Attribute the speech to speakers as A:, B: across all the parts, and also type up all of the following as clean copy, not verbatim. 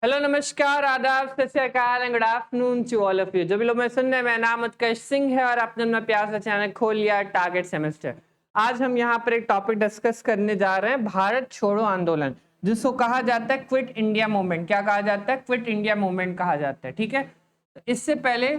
A: Hello, नमस्कार, आदाब, सत श्री अकाल and good afternoon to all of you. जो भी लोग मैं सुन रहे हैं, मेरा नाम उत्कर्ष सिंह है और आपने अपना प्यार से चैनल खोल लिया टारगेट सेमेस्टर। आज हम यहाँ पर एक टॉपिक डिस्कस करने जा रहे हैं, भारत छोड़ो आंदोलन, जिसको कहा जाता है क्विट इंडिया मूवमेंट। क्या कहा जाता है? क्विट इंडिया मूवमेंट कहा जाता है। ठीक है, तो इससे पहले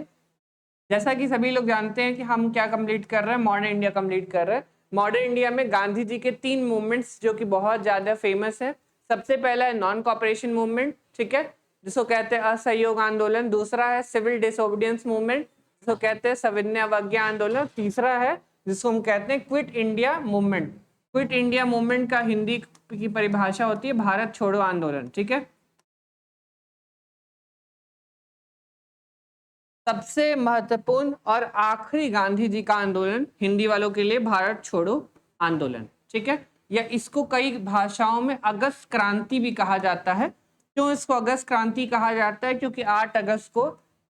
A: जैसा कि सभी लोग जानते हैं कि हम क्या कंप्लीट कर रहे हैं, मॉडर्न इंडिया कंप्लीट कर रहे हैं। मॉडर्न इंडिया में गांधी जी के 3 मूवमेंट्स जो कि बहुत ज्यादा फेमस है। सबसे पहला है नॉन कॉपरेशन मूवमेंट, ठीक है, जिसको कहते हैं असहयोग आंदोलन। दूसरा है सिविल डिसोबीडियंस मूवमेंट, जिसको कहते हैं सविनय अवज्ञा आंदोलन। तीसरा है जिसको हम कहते हैं quit India movement. Quit India movement का हिंदी की परिभाषा होती है भारत छोड़ो आंदोलन। ठीक है, सबसे महत्वपूर्ण और आखिरी गांधी जी का आंदोलन हिंदी वालों के लिए भारत छोड़ो आंदोलन। ठीक है, या इसको कई भाषाओं में अगस्त क्रांति भी कहा जाता है। क्यों इसको अगस्त क्रांति कहा जाता है? क्योंकि 8 अगस्त को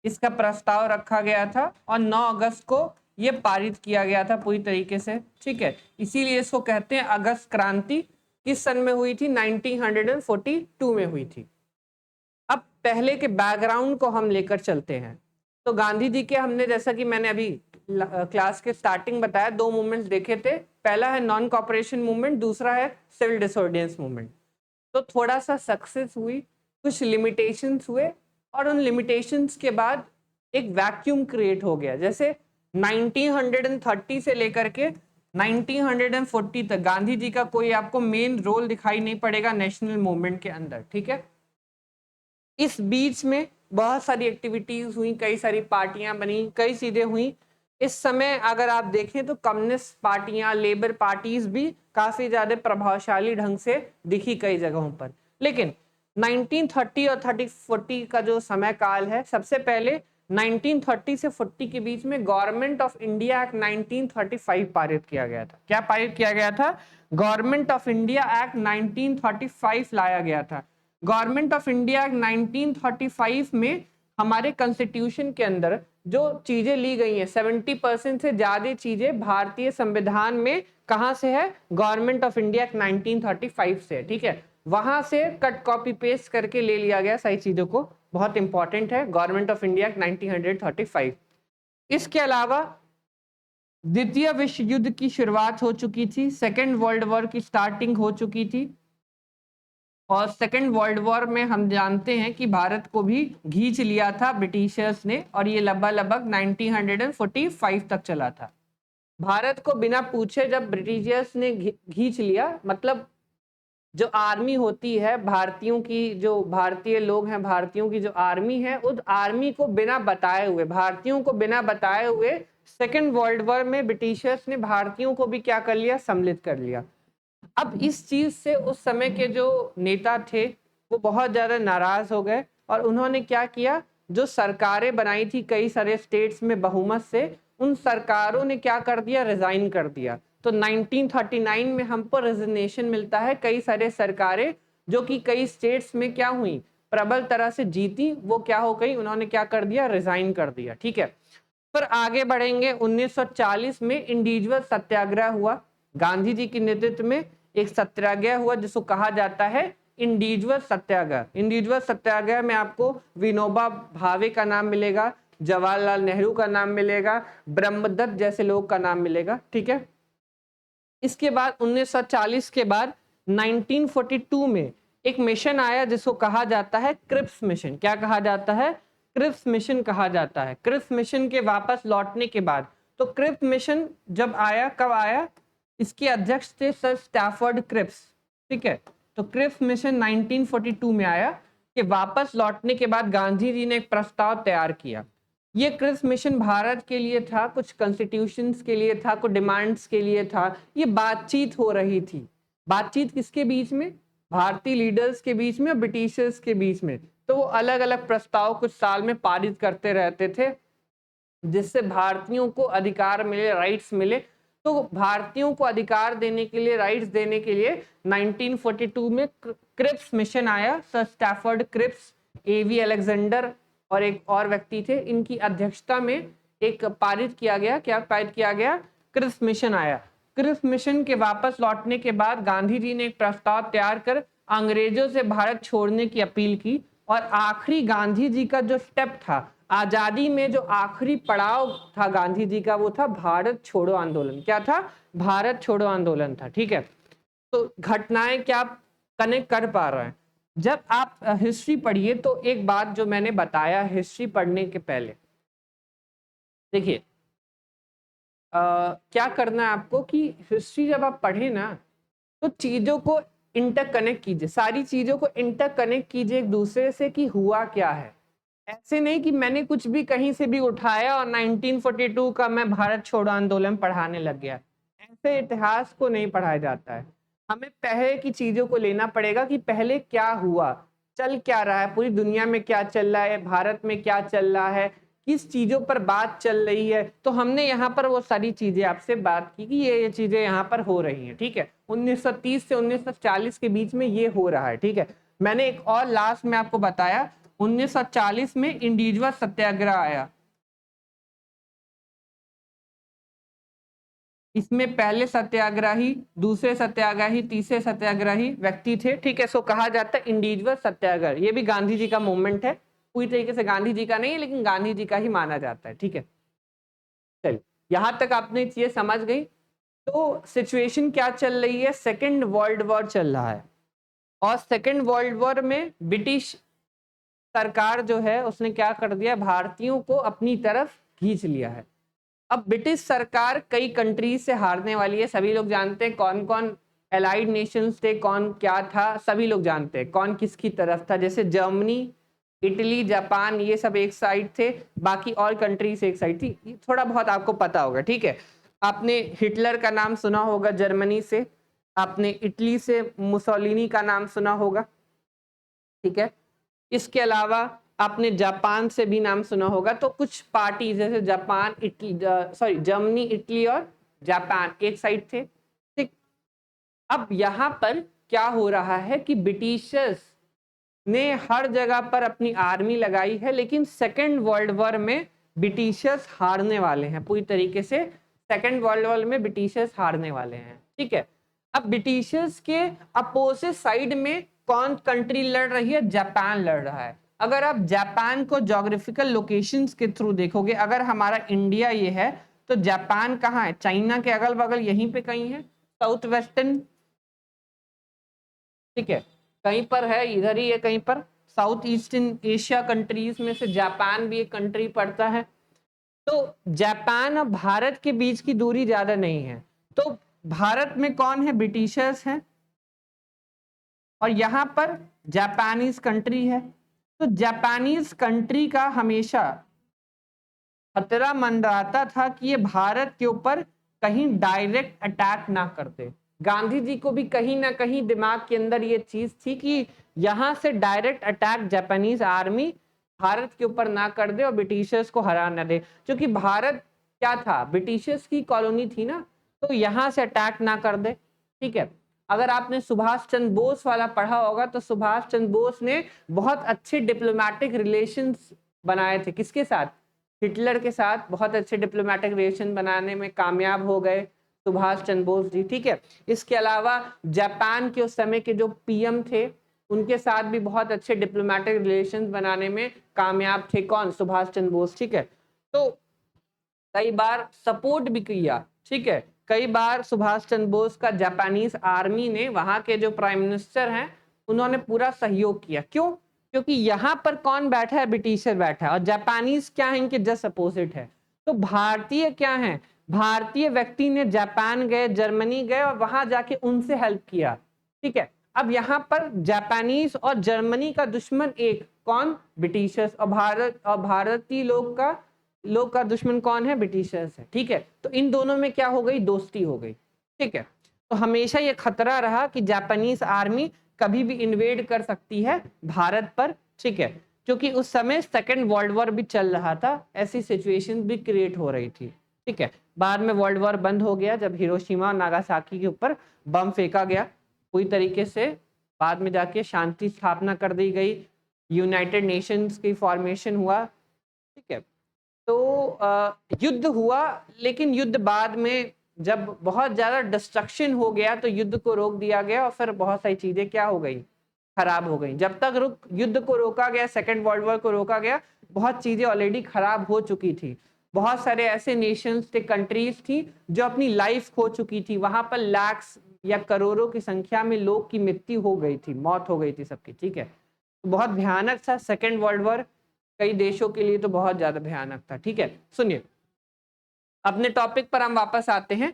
A: इसका प्रस्ताव रखा गया था और 9 अगस्त को यह पारित किया गया था पूरी तरीके से। ठीक है, इसीलिए इसको कहते हैं अगस्त क्रांति। किस सन में हुई थी? 1942 में हुई थी। अब पहले के बैकग्राउंड को हम लेकर चलते हैं। तो गांधी जी के हमने, जैसा कि मैंने अभी क्लास के स्टार्टिंग बताया, 2 मूवमेंट्स देखे थे। पहला है नॉन कॉपरेशन मूवमेंट, दूसरा है सिविल डिसोबीडियंस मूवमेंट। तो थोड़ा सा सक्सेस हुई, कुछ लिमिटेशंस हुए और उन लिमिटेशंस के बाद एक वैक्यूम क्रिएट हो गया। जैसे 1930 से लेकर के 1940 तक गांधी जी का कोई आपको मेन रोल दिखाई नहीं पड़ेगा नेशनल मूवमेंट के अंदर। ठीक है, इस बीच में बहुत सारी एक्टिविटीज हुई, कई सारी पार्टियां बनी, कई चीजें हुई। इस समय अगर आप देखें तो कम्युनिस्ट पार्टियां, लेबर पार्टीज भी काफी ज्यादा प्रभावशाली ढंग से दिखी कई जगहों पर। लेकिन 1930 और 40 का जो समय काल है, सबसे पहले 1930 से 40 के बीच में गवर्नमेंट ऑफ इंडिया एक्ट 1935 पारित किया गया था। क्या पारित किया गया था? गवर्नमेंट ऑफ इंडिया एक्ट 1935 लाया गया था। गवर्नमेंट ऑफ इंडिया 1935 में हमारे कॉन्स्टिट्यूशन के अंदर जो चीजें ली गई हैं, 70% से ज्यादा चीजें भारतीय संविधान में कहां से है? गवर्नमेंट ऑफ इंडिया 1935 से। ठीक है, वहां से कट कॉपी पेस्ट करके ले लिया गया सारी चीजों को। बहुत इंपॉर्टेंट है गवर्नमेंट ऑफ इंडिया 1935। इसके अलावा द्वितीय विश्व युद्ध की शुरुआत हो चुकी थी, सेकेंड वर्ल्ड वॉर की स्टार्टिंग हो चुकी थी और सेकेंड वर्ल्ड वॉर में हम जानते हैं कि भारत को भी खींच लिया था ब्रिटिशर्स ने और ये लगभग 1945 तक चला था। भारत को बिना पूछे जब ब्रिटिशर्स ने खींच लिया, मतलब जो आर्मी होती है भारतीयों की, जो भारतीय लोग हैं, भारतीयों की जो आर्मी है, उस आर्मी को बिना बताए हुए, भारतीयों को बिना बताए हुए सेकेंड वर्ल्ड वॉर में ब्रिटिशर्स ने भारतीयों को भी क्या कर लिया? सम्मिलित कर लिया। अब इस चीज से उस समय के जो नेता थे वो बहुत ज्यादा नाराज हो गए और उन्होंने क्या किया? जो सरकारें बनाई थी कई सारे स्टेट्स में बहुमत से, उन सरकारों ने क्या कर दिया? रिजाइन कर दिया। तो 1939 में हमको रेजिग्नेशन मिलता है। कई सारे सरकारें जो कि कई स्टेट्स में क्या हुई? प्रबल तरह से जीती, वो क्या हो गई? उन्होंने क्या कर दिया? रिजाइन कर दिया। ठीक है, पर आगे बढ़ेंगे। 1940 में इंडिविजुअल सत्याग्रह हुआ। गांधी जी के नेतृत्व में एक सत्याग्रह हुआ जिसको कहा जाता है इंडिविजुअल सत्याग्रह। इंडिविजुअल सत्याग्रह में आपको विनोबा भावे का नाम मिलेगा, जवाहरलाल नेहरू का नाम मिलेगा, ब्रह्मदत्त जैसे लोग का नाम मिलेगा। ठीक है, इसके बाद 1940 के बाद 1942 में एक मिशन आया जिसको कहा जाता है क्रिप्स मिशन। क्या कहा जाता है? क्रिप्स मिशन कहा जाता है। क्रिप्स मिशन के वापस लौटने के बाद, तो क्रिप्स मिशन जब आया, कब आया? इसके अध्यक्ष थे सर स्टैफर्ड क्रिप्स। ठीक है, तो क्रिप्स मिशन 1942 में आया कि वापस लौटने के बाद गांधी जी ने एक प्रस्ताव तैयार किया। ये क्रिप्स मिशन भारत के लिए था, कुछ कॉन्स्टिट्यूशंस के लिए था, कुछ डिमांड्स के लिए था। ये बातचीत हो रही थी। बातचीत किसके बीच में? भारतीय लीडर्स के बीच में और ब्रिटिशर्स के बीच में। तो वो अलग अलग प्रस्ताव कुछ साल में पारित करते रहते थे जिससे भारतीयों को अधिकार मिले, राइट्स मिले। तो भारतीयों को अधिकार देने के लिए, राइट्स देने के लिए 1942 में क्रिप्स मिशन आया। सर स्टैफर्ड क्रिप्स, एवी अलेक्जेंडर और एक और व्यक्ति थे, इनकी अध्यक्षता में एक पारित किया गया। क्या पारित किया गया? क्रिप्स मिशन आया। क्रिप्स मिशन के वापस लौटने के बाद गांधी जी ने एक प्रस्ताव तैयार कर अंग्रेजों से भारत छोड़ने की अपील की। और आखिरी गांधी जी का जो स्टेप था आजादी में, जो आखिरी पड़ाव था गांधी जी का, वो था भारत छोड़ो आंदोलन। क्या था? भारत छोड़ो आंदोलन था। ठीक है, तो घटनाएं क्या कनेक्ट कर पा रहे हैं? जब आप हिस्ट्री पढ़िए तो एक बात जो मैंने बताया हिस्ट्री पढ़ने के पहले, देखिए क्या करना है आपको कि हिस्ट्री जब आप पढ़े ना तो चीजों को इंटरकनेक्ट कीजिए, सारी चीजों को इंटरकनेक्ट कीजिए एक दूसरे से कि हुआ क्या है। ऐसे नहीं कि मैंने कुछ भी कहीं से भी उठाया और 1942 का मैं भारत छोड़ो आंदोलन पढ़ाने लग गया। ऐसे इतिहास को नहीं पढ़ाया जाता है। हमें पहले की चीजों को लेना पड़ेगा कि पहले क्या हुआ, चल क्या रहा है, पूरी दुनिया में क्या चल रहा है, भारत में क्या चल रहा है, किस चीजों पर बात चल रही है। तो हमने यहाँ पर वो सारी चीजें आपसे बात की कि ये चीजें यहाँ पर हो रही हैं। ठीक है, 1930 से 1940 के बीच में ये हो रहा है। ठीक है, मैंने एक और लास्ट में आपको बताया 1940 में इंडिविजुअल सत्याग्रह आया। इसमें पहले सत्याग्रही, दूसरे सत्याग्रही, तीसरे सत्याग्रही व्यक्ति थे। ठीक है, सो कहा जाता है इंडिविजुअल सत्याग्रह। ये भी गांधी जी का मूवमेंट है, पूरी तरीके से गांधी जी का नहीं है लेकिन गांधी जी का ही माना जाता है। ठीक है, चलिए यहां तक आपने चीजें समझ गई। तो सिचुएशन क्या चल रही है? सेकेंड वर्ल्ड वॉर चल रहा है और सेकेंड वर्ल्ड वॉर में ब्रिटिश सरकार जो है उसने क्या कर दिया, भारतीयों को अपनी तरफ खींच लिया है। अब ब्रिटिश सरकार कई कंट्रीज से हारने वाली है। सभी लोग जानते हैं कौन कौन एलाइड नेशंस थे, कौन क्या था, सभी लोग जानते हैं कौन किसकी तरफ था। जैसे जर्मनी, इटली, जापान, ये सब एक साइड थे, बाकी और कंट्रीज एक साइड थी। थोड़ा बहुत आपको पता होगा। ठीक है, आपने हिटलर का नाम सुना होगा जर्मनी से, आपने इटली से मुसोलिनी का नाम सुना होगा। ठीक है, इसके अलावा आपने जापान से भी नाम सुना होगा। तो कुछ पार्टी जैसे Japan, Italy, sorry Germany, Italy और जापान एक साइड थे। ठीक, अब यहाँ पर क्या हो रहा है कि ब्रिटिशर्स ने हर जगह पर अपनी आर्मी लगाई है, लेकिन सेकेंड वर्ल्ड वॉर में ब्रिटिशर्स हारने वाले हैं पूरी तरीके से। सेकेंड वर्ल्ड वॉर में ब्रिटिशर्स हारने वाले हैं। ठीक है, अब ब्रिटिशर्स के अपोजिट साइड में कौन कंट्री लड़ रही है? जापान लड़ रहा है। अगर आप जापान को ज्योग्राफिकल लोकेशंस के थ्रू देखोगे, अगर हमारा इंडिया ये है तो जापान कहाँ है? चाइना के अगल बगल यहीं पे कहीं है, साउथ वेस्टर्न। ठीक है, कहीं पर है, इधर ही है कहीं पर। साउथ ईस्टर्न एशिया कंट्रीज में से जापान भी एक कंट्री पड़ता है। तो जापान और भारत के बीच की दूरी ज्यादा नहीं है। तो भारत में कौन है? ब्रिटिशर्स हैं और यहां पर जापानीज कंट्री है। तो जापानीज कंट्री का हमेशा खतरा मंडराता था कि ये भारत के ऊपर कहीं डायरेक्ट अटैक ना करते। गांधी जी को भी कहीं ना कहीं दिमाग के अंदर ये चीज थी कि यहां से direct attack Japanese army Bharat के ऊपर ना कर दे और ब्रिटिशर्स को हरा ना दे, क्योंकि भारत क्या था? ब्रिटिशर्स की कॉलोनी थी ना, तो यहां से अटैक ना कर दे। ठीक है, अगर आपने सुभाष चंद्र बोस वाला पढ़ा होगा तो सुभाष चंद्र बोस ने बहुत अच्छे डिप्लोमेटिक रिलेशंस बनाए थे। किसके साथ? हिटलर के साथ बहुत अच्छे डिप्लोमेटिक रिलेशन बनाने में कामयाब हो गए सुभाष चंद्र बोस जी। ठीक है, इसके अलावा जापान के उस समय के जो पीएम थे उनके साथ भी बहुत अच्छे डिप्लोमेटिक रिलेशंस बनाने में कामयाब थे। कौन? सुभाष चंद्र बोस। ठीक है, तो कई बार सपोर्ट भी किया। ठीक है, कई बार सुभाष चंद्र बोस का जापानीज आर्मी ने, वहां के जो प्राइम मिनिस्टर हैं उन्होंने पूरा सहयोग किया। क्यों? क्योंकि यहाँ पर कौन बैठा है? ब्रिटिशर बैठा है और जापानीज क्या है? इनके जस्ट अपोजिट है। तो भारतीय क्या है? भारतीय व्यक्ति ने जापान गए, जर्मनी गए और वहां जाके उनसे हेल्प किया। ठीक है, अब यहाँ पर जापानीज और जर्मनी का दुश्मन एक, कौन? ब्रिटिशर्स। और भारतीय लोग का दुश्मन कौन है? ब्रिटिशर्स है। ठीक है, तो इन दोनों में क्या हो गई? दोस्ती हो गई। ठीक है, तो हमेशा ये खतरा रहा कि जापानीज आर्मी कभी भी इन्वेड कर सकती है भारत पर। ठीक है, क्योंकि उस समय सेकेंड वर्ल्ड वॉर भी चल रहा था, ऐसी सिचुएशन भी क्रिएट हो रही थी। ठीक है, बाद में वर्ल्ड वॉर बंद हो गया जब हिरोशिमा और नागासाकी के ऊपर बम फेंका गया पूरी तरीके से। बाद में जाके शांति स्थापना कर दी गई, यूनाइटेड नेशंस की फॉर्मेशन हुआ। ठीक है, तो युद्ध हुआ, लेकिन युद्ध बाद में जब बहुत ज्यादा डिस्ट्रक्शन हो गया तो युद्ध को रोक दिया गया और फिर बहुत सारी चीजें क्या हो गई? खराब हो गई। जब तक युद्ध को रोका गया, सेकेंड वर्ल्ड वॉर को रोका गया, बहुत चीजें ऑलरेडी खराब हो चुकी थी। बहुत सारे ऐसे नेशंस थे, कंट्रीज थी जो अपनी लाइफ खो चुकी थी। वहां पर लाख्स या करोड़ों की संख्या में लोग की मृत्यु हो गई थी, मौत हो गई थी सबकी, ठीक है। तो बहुत भयानक था सेकेंड वर्ल्ड वॉर, कई देशों के लिए तो बहुत ज्यादा भयानक था, ठीक है। सुनिए, अपने टॉपिक पर हम वापस आते हैं।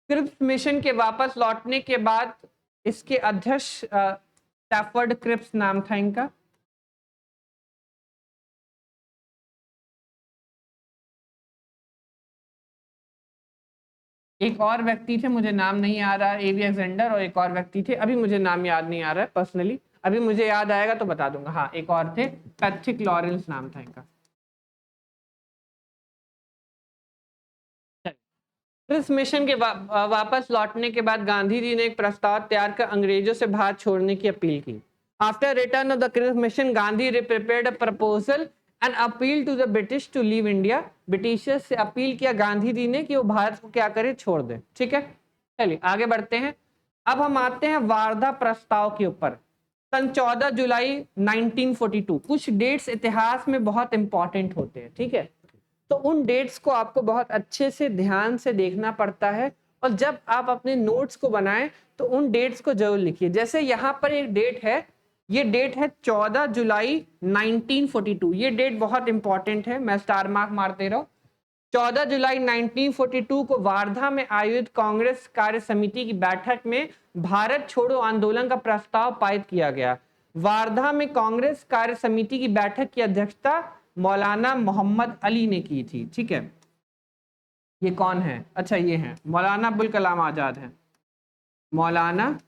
A: क्रिप्स मिशन के वापस लौटने के बाद इसके अध्यक्ष स्टैफर्ड क्रिप्स नाम था इनका। एक और व्यक्ति थे, मुझे नाम नहीं आ रहा, एवी अलेक्जेंडर, और एक और व्यक्ति थे, अभी मुझे नाम याद नहीं आ रहा है पर्सनली, अभी मुझे याद आएगा तो बता दूंगा। हाँ, एक और थे, पैट्रिक लॉरेंस नाम था इनका। इस मिशन के वापस लौटने के बाद गांधी जी ने एक प्रस्ताव तैयार कर अंग्रेजों से भारत छोड़ने की अपील की। After return of the Cripps mission, Gandhi prepared a proposal and appeal to the British to leave India. Britishers से अपील किया गांधी जी ने कि वो भारत को क्या करे, छोड़ दे, ठीक है। चलिए आगे बढ़ते हैं। अब हम आते हैं वार्धा प्रस्ताव के ऊपर। सन 14 जुलाई 1942। कुछ डेट्स इतिहास में बहुत इंपॉर्टेंट होते हैं, ठीक है। तो उन डेट्स को आपको बहुत अच्छे से ध्यान से देखना पड़ता है, और जब आप अपने नोट्स को बनाएं तो उन डेट्स को जरूर लिखिए। जैसे यहाँ पर एक डेट है, ये डेट है 14 जुलाई 1942। ये डेट बहुत इंपॉर्टेंट है, मैं स्टार मार्क मारते रहो। 14 जुलाई 1942 को वार्धा में आयोजित कांग्रेस कार्य समिति की बैठक में भारत छोड़ो आंदोलन का प्रस्ताव पारित किया गया। वार्धा में कांग्रेस कार्य समिति की बैठक की अध्यक्षता मौलाना मोहम्मद अली ने की थी, ठीक है। ये कौन है? अच्छा, ये है मौलाना अबुल कलाम आजाद है। मौलाना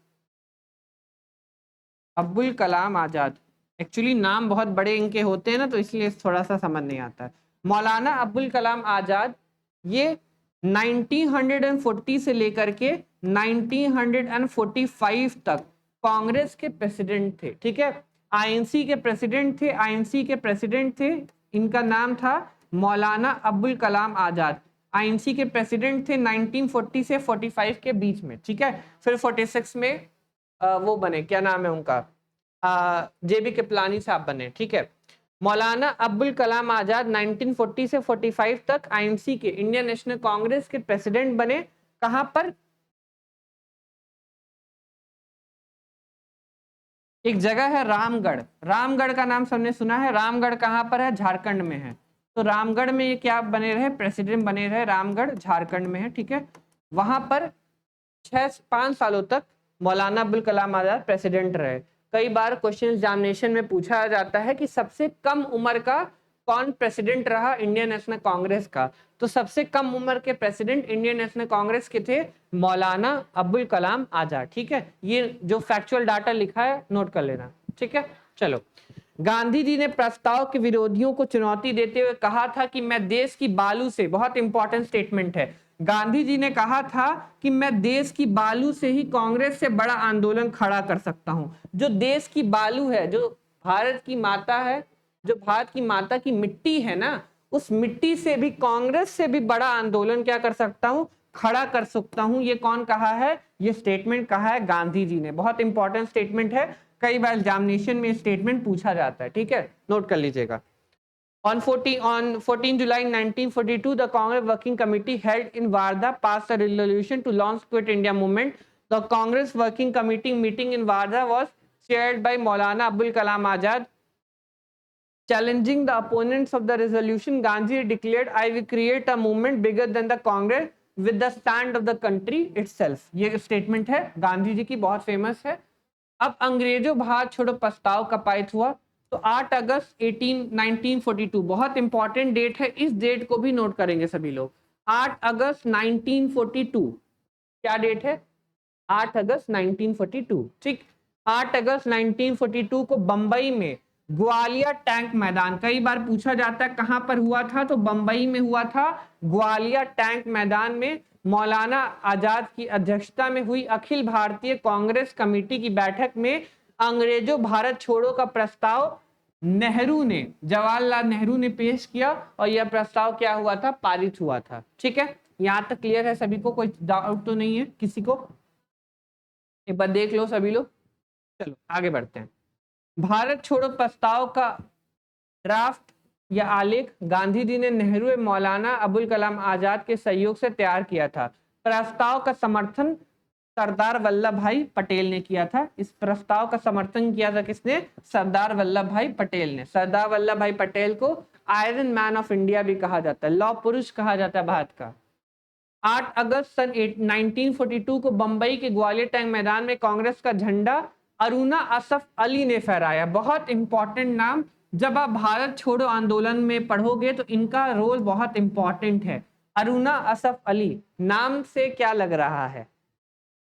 A: अबुल कलाम आजाद। एक्चुअली नाम बहुत बड़े इनके होते हैं ना, तो इसलिए थोड़ा सा समझ नहीं आता है। मौलाना अबुल कलाम आजाद ये 1940 से लेकर के 1945 तक कांग्रेस के प्रेसिडेंट थे, ठीक है। आईएनसी के प्रेसिडेंट थे, आईएनसी के प्रेसिडेंट थे, इनका नाम था मौलाना अबुल कलाम आजाद। आईएनसी के प्रेसिडेंट थे 1940 से 45 के बीच में, ठीक है। फिर 46 में वो बने, क्या नाम है उनका, जेबी कृपलानी साहब बने, ठीक है। मौलाना अबुल कलाम आजाद 1940 से 45 तक आईएनसी के, इंडियन नेशनल कांग्रेस के प्रेसिडेंट बने। कहां पर? एक जगह है रामगढ़। रामगढ़ का नाम सबने सुना है। रामगढ़ कहां पर है? झारखंड में है। तो रामगढ़ में ये क्या बने रहे? प्रेसिडेंट बने रहे। रामगढ़ झारखंड में है, ठीक है। वहां पर 5 सालों तक मौलाना अबुल कलाम आजाद प्रेसिडेंट रहे। कई बार क्वेश्चन एग्जामिनेशन में पूछा जाता है कि सबसे कम उम्र का कौन प्रेसिडेंट रहा इंडियन नेशनल कांग्रेस का। तो सबसे कम उम्र के प्रेसिडेंट इंडियन नेशनल कांग्रेस के थे मौलाना अबुल कलाम आजाद, ठीक है। ये जो फैक्चुअल डाटा लिखा है नोट कर लेना, ठीक है। चलो, गांधी जी ने प्रस्ताव के विरोधियों को चुनौती देते हुए कहा था कि मैं देश की बालू से, बहुत इंपॉर्टेंट स्टेटमेंट है, गांधी जी ने कहा था कि मैं देश की बालू से ही कांग्रेस से बड़ा आंदोलन खड़ा कर सकता हूं। जो देश की बालू है, जो भारत की माता है, जो भारत की माता की मिट्टी है ना, उस मिट्टी से भी, कांग्रेस से भी बड़ा आंदोलन क्या कर सकता हूं? खड़ा कर सकता हूं। ये कौन कहा है? ये स्टेटमेंट कहा है गांधी जी ने। बहुत इंपॉर्टेंट स्टेटमेंट है, कई बार एग्जामिनेशन में स्टेटमेंट पूछा जाता है, ठीक है, नोट कर लीजिएगा। On 14 July 1942, the Congress Working Committee held in Wardha passed a resolution to launch Quit India movement. The Congress Working Committee meeting in Wardha was chaired by Maulana Abul Kalam Azad. Challenging the opponents of the resolution, Gandhi declared, "I will create a movement bigger than the Congress with the stand of the country itself." ये statement है गांधी जी की, बहुत famous है। अब अंग्रेजों भारत छोड़ो प्रस्ताव का पारित हुआ तो 8 अगस्त 1942, बहुत इंपॉर्टेंट डेट है, इस डेट को भी नोट करेंगे सभी लोग। 8 अगस्त 1942 क्या डेट है? 8 अगस्त 1942, ठीक। 8 अगस्त 1942 को बंबई में ग्वालियर टैंक मैदान, कई बार पूछा जाता है कहां पर हुआ था, तो बंबई में हुआ था, ग्वालियर टैंक मैदान में मौलाना आजाद की अध्यक्षता में हुई अखिल भारतीय कांग्रेस कमेटी की बैठक में अंग्रेजों भारत छोड़ो का प्रस्ताव नेहरू ने, जवाहरलाल नेहरू ने पेश किया, और यह प्रस्ताव क्या हुआ था? पारित हुआ था, ठीक है। यहां तक क्लियर है सभी को? कोई डाउट तो नहीं है किसी को? एक बार देख लो सभी लोग। चलो आगे बढ़ते हैं। भारत छोड़ो प्रस्ताव का ड्राफ्ट या आलेख गांधी जी ने नेहरू एवं मौलाना अबुल कलाम आजाद के सहयोग से तैयार किया था। प्रस्ताव का समर्थन सरदार वल्लभ भाई पटेल ने किया था। इस प्रस्ताव का समर्थन किया था किसने? सरदार वल्लभ भाई पटेल ने। सरदार वल्लभ भाई पटेल को आयरन मैन ऑफ इंडिया भी कहा जाता है, लौह पुरुष कहा जाता है भारत का। 8 अगस्त सन 1942 को बंबई के ग्वालियर टैंक मैदान में कांग्रेस का झंडा अरुणा असफ अली ने फहराया। बहुत इंपॉर्टेंट नाम, जब आप भारत छोड़ो आंदोलन में पढ़ोगे तो इनका रोल बहुत इंपॉर्टेंट है। अरुणा असफ अली नाम से क्या लग रहा है?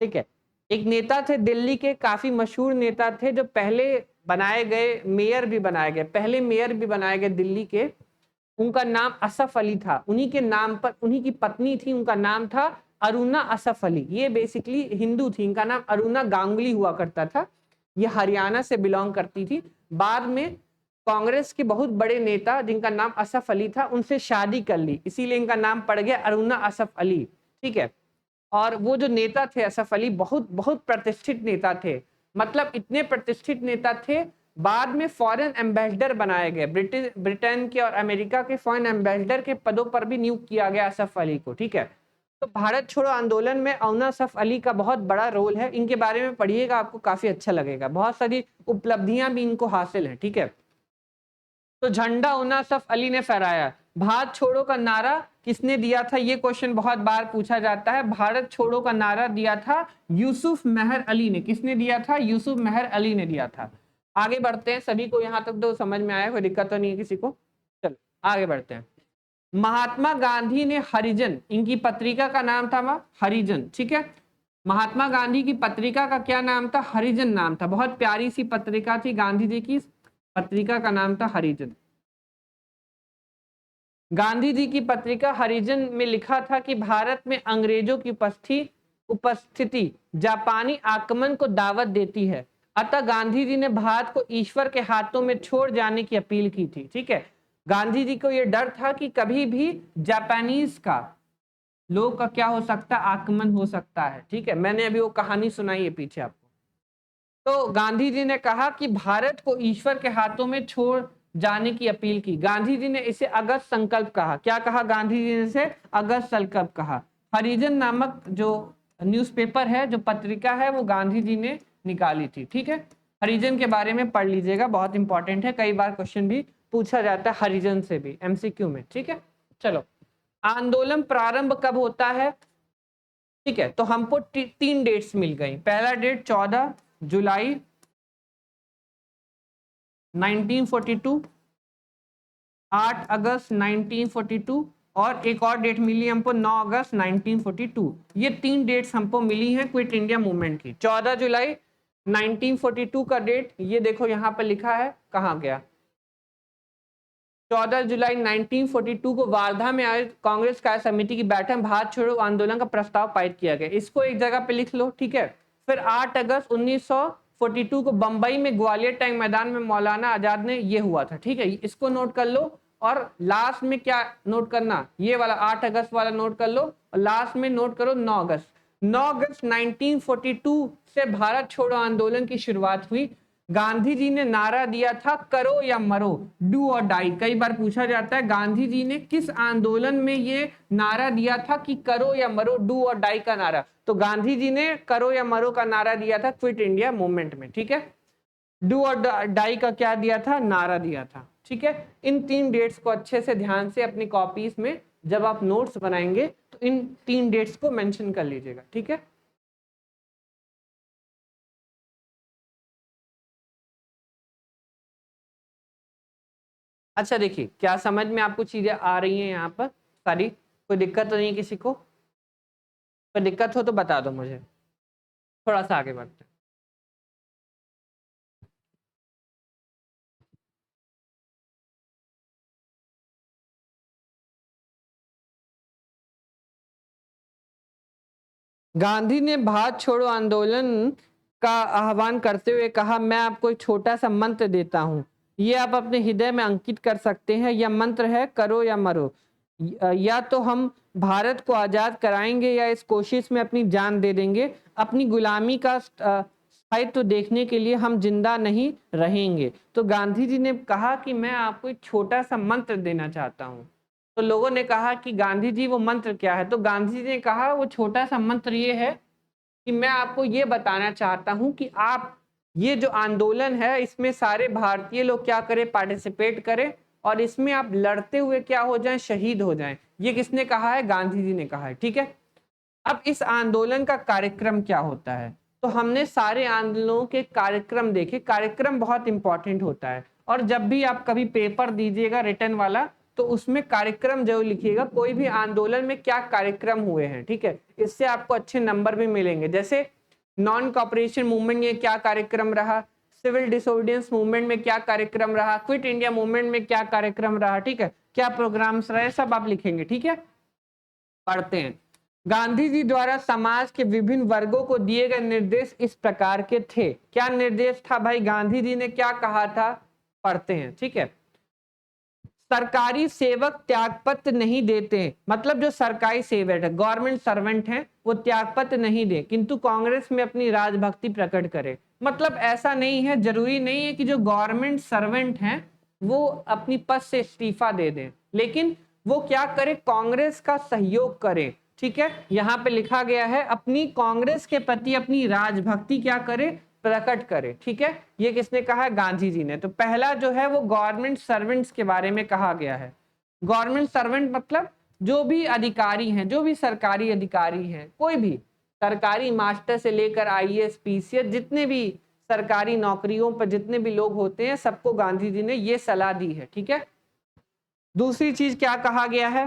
A: ठीक है, एक नेता थे दिल्ली के, काफी मशहूर नेता थे, जो पहले बनाए गए मेयर भी बनाए गए, पहले मेयर भी बनाए गए दिल्ली के। उनका नाम असफ अली था। उन्हीं के नाम पर उन्हीं की पत्नी थी, उनका नाम था अरुणा असफ अली। ये बेसिकली हिंदू थी, इनका नाम अरुणा गांगुली हुआ करता था। ये हरियाणा से बिलोंग करती थी। बाद में कांग्रेस के बहुत बड़े नेता जिनका नाम असफ अली था, उनसे शादी कर ली, इसीलिए इनका नाम पड़ गया अरुणा असफ अली। ठीक है, और वो जो नेता थे असफ अली बहुत बहुत प्रतिष्ठित नेता थे, मतलब इतने प्रतिष्ठित नेता थे, बाद में फॉरेन एम्बेसडर बनाए गए। ब्रिटेन के और अमेरिका के फॉरेन एम्बेसडर के पदों पर भी नियुक्त किया गया असफ अली को। ठीक है, तो भारत छोड़ो आंदोलन में अरुणा असफ अली का बहुत बड़ा रोल है। इनके बारे में पढ़िएगा, आपको काफी अच्छा लगेगा, बहुत सारी उपलब्धियां भी इनको हासिल है। ठीक है, तो झंडा अरुणा असफ अली ने फहराया। भारत छोड़ो का नारा किसने दिया था? ये क्वेश्चन बहुत बार पूछा जाता है। भारत छोड़ो का नारा दिया था यूसुफ मेहर अली ने। किसने दिया था? यूसुफ मेहर अली ने दिया था। आगे बढ़ते हैं, सभी को यहाँ तक तो समझ में आया, कोई दिक्कत तो नहीं है किसी को? चलो आगे बढ़ते हैं। महात्मा गांधी ने हरिजन, इनकी पत्रिका का नाम था हरिजन। ठीक है, महात्मा गांधी की पत्रिका का क्या नाम था? हरिजन नाम था। बहुत प्यारी सी पत्रिका थी गांधी जी की, पत्रिका का नाम था हरिजन। गांधी जी की पत्रिका हरिजन में लिखा था कि भारत में अंग्रेजों की उपस्थिति जापानी आक्रमण को दावत देती है, अतः गांधी जी ने भारत को ईश्वर के हाथों में छोड़ जाने की अपील की थी। ठीक है, गांधी जी को यह डर था कि कभी भी जापानीज का, लोग का क्या हो सकता है? आक्रमण हो सकता है। ठीक है, मैंने अभी वो कहानी सुनाई है पीछे आपको। तो गांधी जी ने कहा कि भारत को ईश्वर के हाथों में छोड़ जाने की अपील की। गांधी जी ने इसे अगस्त संकल्प कहा। क्या कहा गांधी जी ने? इसे अगस्त संकल्प कहा। हरिजन नामक जो न्यूज़पेपर है, जो पत्रिका है, वो गांधी जी ने निकाली थी। ठीक है, हरिजन के बारे में पढ़ लीजिएगा, बहुत इंपॉर्टेंट है, कई बार क्वेश्चन भी पूछा जाता है हरिजन से भी एमसीक्यू में। ठीक है, चलो आंदोलन प्रारंभ कब होता है? ठीक है, तो हमको 3 डेट्स मिल गई। पहला डेट 14 जुलाई 1942, 8 अगस्त 1942 और एक और डेट मिली हमको 9 अगस्त 1942। ये 3 डेट्स हमको मिली हैं क्विट इंडिया मूवमेंट की। 14 जुलाई 1942 का डेट ये देखो यहाँ पर लिखा है, कहाँ गया? 14 जुलाई 1942 को वार्धा में आयोजित कांग्रेस कार्य समिति की बैठक भारत छोड़ो आंदोलन का प्रस्ताव पारित किया गया। इसको एक जगह पे लिख लो। ठीक है, फिर 8 अगस्त 1942 को बंबई में ग्वालियर टैंक मैदान में मौलाना आजाद ने ये हुआ था। ठीक है, इसको नोट कर लो, और लास्ट में क्या नोट करना? ये वाला 8 अगस्त वाला नोट कर लो, और लास्ट में नोट करो 9 अगस्त। 9 अगस्त 1942 से भारत छोड़ो आंदोलन की शुरुआत हुई। गांधी जी ने नारा दिया था करो या मरो, डू और डाई। कई बार पूछा जाता है गांधी जी ने किस आंदोलन में ये नारा दिया था कि करो या मरो, डू और डाई का नारा? तो गांधी जी ने करो या मरो का नारा दिया था क्विट इंडिया मूवमेंट में। ठीक है, डू और डाई का क्या दिया था? नारा दिया था। ठीक है, इन 3 डेट्स को अच्छे से ध्यान से अपनी कॉपीज में जब आप नोट्स बनाएंगे तो इन 3 डेट्स को मेंशन कर लीजिएगा। ठीक है, अच्छा देखिए, क्या समझ में आपको चीजें आ रही हैं यहाँ पर सारी? कोई दिक्कत तो नहीं है किसी को? कोई दिक्कत हो तो बता दो मुझे। थोड़ा सा आगे बढ़ते हैं। गांधी ने भारत छोड़ो आंदोलन का आह्वान करते हुए कहा, मैं आपको एक छोटा सा मंत्र देता हूं, ये आप अपने हृदय में अंकित कर सकते हैं। यह मंत्र है करो या मरो। या तो हम भारत को आजाद कराएंगे या इस कोशिश में अपनी जान दे देंगे। अपनी गुलामी का स्थायित्व देखने के लिए हम जिंदा नहीं रहेंगे। तो गांधी जी ने कहा कि मैं आपको एक छोटा सा मंत्र देना चाहता हूं। तो लोगों ने कहा कि गांधी जी वो मंत्र क्या है? तो गांधी जी ने कहा वो छोटा सा मंत्र ये है कि मैं आपको ये बताना चाहता हूं कि आप ये जो आंदोलन है इसमें सारे भारतीय लोग क्या करें, पार्टिसिपेट करें और इसमें आप लड़ते हुए क्या हो जाएं, शहीद हो जाएं। ये किसने कहा है? गांधी जी ने कहा है। ठीक है, अब इस आंदोलन का कार्यक्रम क्या होता है? तो हमने सारे आंदोलनों के कार्यक्रम देखे। कार्यक्रम बहुत इंपॉर्टेंट होता है और जब भी आप कभी पेपर दीजिएगा रिटर्न वाला तो उसमें कार्यक्रम जरूर लिखिएगा, कोई भी आंदोलन में क्या कार्यक्रम हुए हैं। ठीक है, इससे आपको अच्छे नंबर भी मिलेंगे। जैसे नॉन कॉपरेशन मूवमेंट में क्या कार्यक्रम रहा, सिविल डिसोबीडियंस मूवमेंट में क्या कार्यक्रम रहा, क्विट इंडिया मूवमेंट में क्या कार्यक्रम रहा, ठीक है, क्या प्रोग्राम्स रहे, सब आप लिखेंगे। ठीक है, पढ़ते हैं। गांधी जी द्वारा समाज के विभिन्न वर्गों को दिए गए निर्देश इस प्रकार के थे। क्या निर्देश था भाई? गांधी जी ने क्या कहा था? पढ़ते हैं। ठीक है, सरकारी सेवक त्यागपत्र नहीं देते, मतलब जो सरकारी सेवक है, गवर्नमेंट सर्वेंट है, वो त्यागपत्र नहीं दे, किंतु कांग्रेस में अपनी राजभक्ति प्रकट करे। मतलब ऐसा नहीं है, जरूरी नहीं है कि जो गवर्नमेंट सर्वेंट हैं वो अपनी पद से इस्तीफा दे दें, लेकिन वो क्या करे? कांग्रेस का सहयोग करे। ठीक है, यहाँ पे लिखा गया है अपनी कांग्रेस के प्रति अपनी राजभक्ति क्या करे? प्रकट करे। ठीक है, ये किसने कहा है? गांधी जी ने। तो पहला जो है वो गवर्नमेंट सर्वेंट्स के बारे में कहा गया है। गवर्नमेंट सर्वेंट मतलब जो भी अधिकारी हैं, जो भी सरकारी अधिकारी हैं, कोई भी सरकारी मास्टर से लेकर आईएएस पीसीएस, जितने भी सरकारी नौकरियों पर जितने भी लोग होते हैं, सबको गांधी जी ने ये सलाह दी है। ठीक है, दूसरी चीज क्या कहा गया है?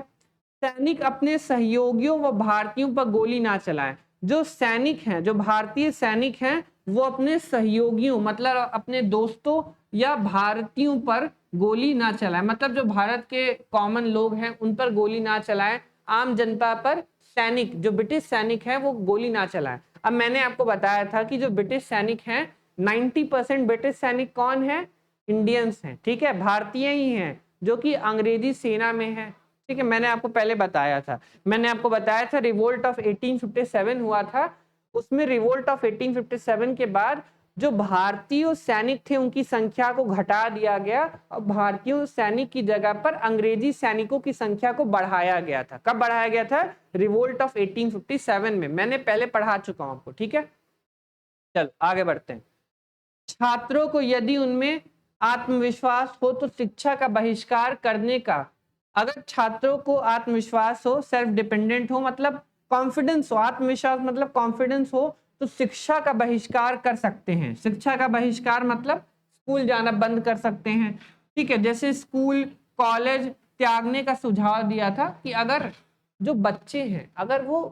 A: सैनिक अपने सहयोगियों व भारतीयों पर गोली ना चलाएं। जो सैनिक हैं, जो भारतीय सैनिक हैं, वो अपने सहयोगियों मतलब अपने दोस्तों या भारतीयों पर गोली ना चलाएं। मतलब जो भारत के कॉमन लोग हैं उन पर गोली ना चलाएं, आम जनता पर सैनिक, जो ब्रिटिश सैनिक हैं वो गोली ना चलाएं। अब मैंने आपको बताया था कि जो ब्रिटिश सैनिक हैं, 90% ब्रिटिश सैनिक कौन है? इंडियंस हैं। ठीक है, भारतीय ही हैं जो कि अंग्रेजी सेना में है। ठीक है, मैंने आपको पहले बताया था, मैंने आपको बताया था रिवोल्ट ऑफ 1857 हुआ था। उसमें रिवोल्ट ऑफ 1857 के बाद जो भारतीय सैनिक थे उनकी संख्या को घटा दिया गया और भारतीय सैनिक की जगह पर अंग्रेजी सैनिकों की संख्या को बढ़ाया गया था। कब बढ़ाया गया था? रिवोल्ट ऑफ 1857 में। मैंने पहले पढ़ा चुका हूं आपको। ठीक है, चलो आगे बढ़ते हैं। छात्रों को यदि उनमें आत्मविश्वास हो तो शिक्षा का बहिष्कार करने का, अगर छात्रों को आत्मविश्वास हो, सेल्फ डिपेंडेंट हो, मतलब कॉन्फिडेंस हो, आत्मविश्वास मतलब कॉन्फिडेंस हो, तो शिक्षा का बहिष्कार कर सकते हैं। शिक्षा का बहिष्कार मतलब स्कूल जाना बंद कर सकते हैं। ठीक है, जैसे स्कूल कॉलेज त्यागने का सुझाव दिया था कि अगर जो बच्चे हैं अगर वो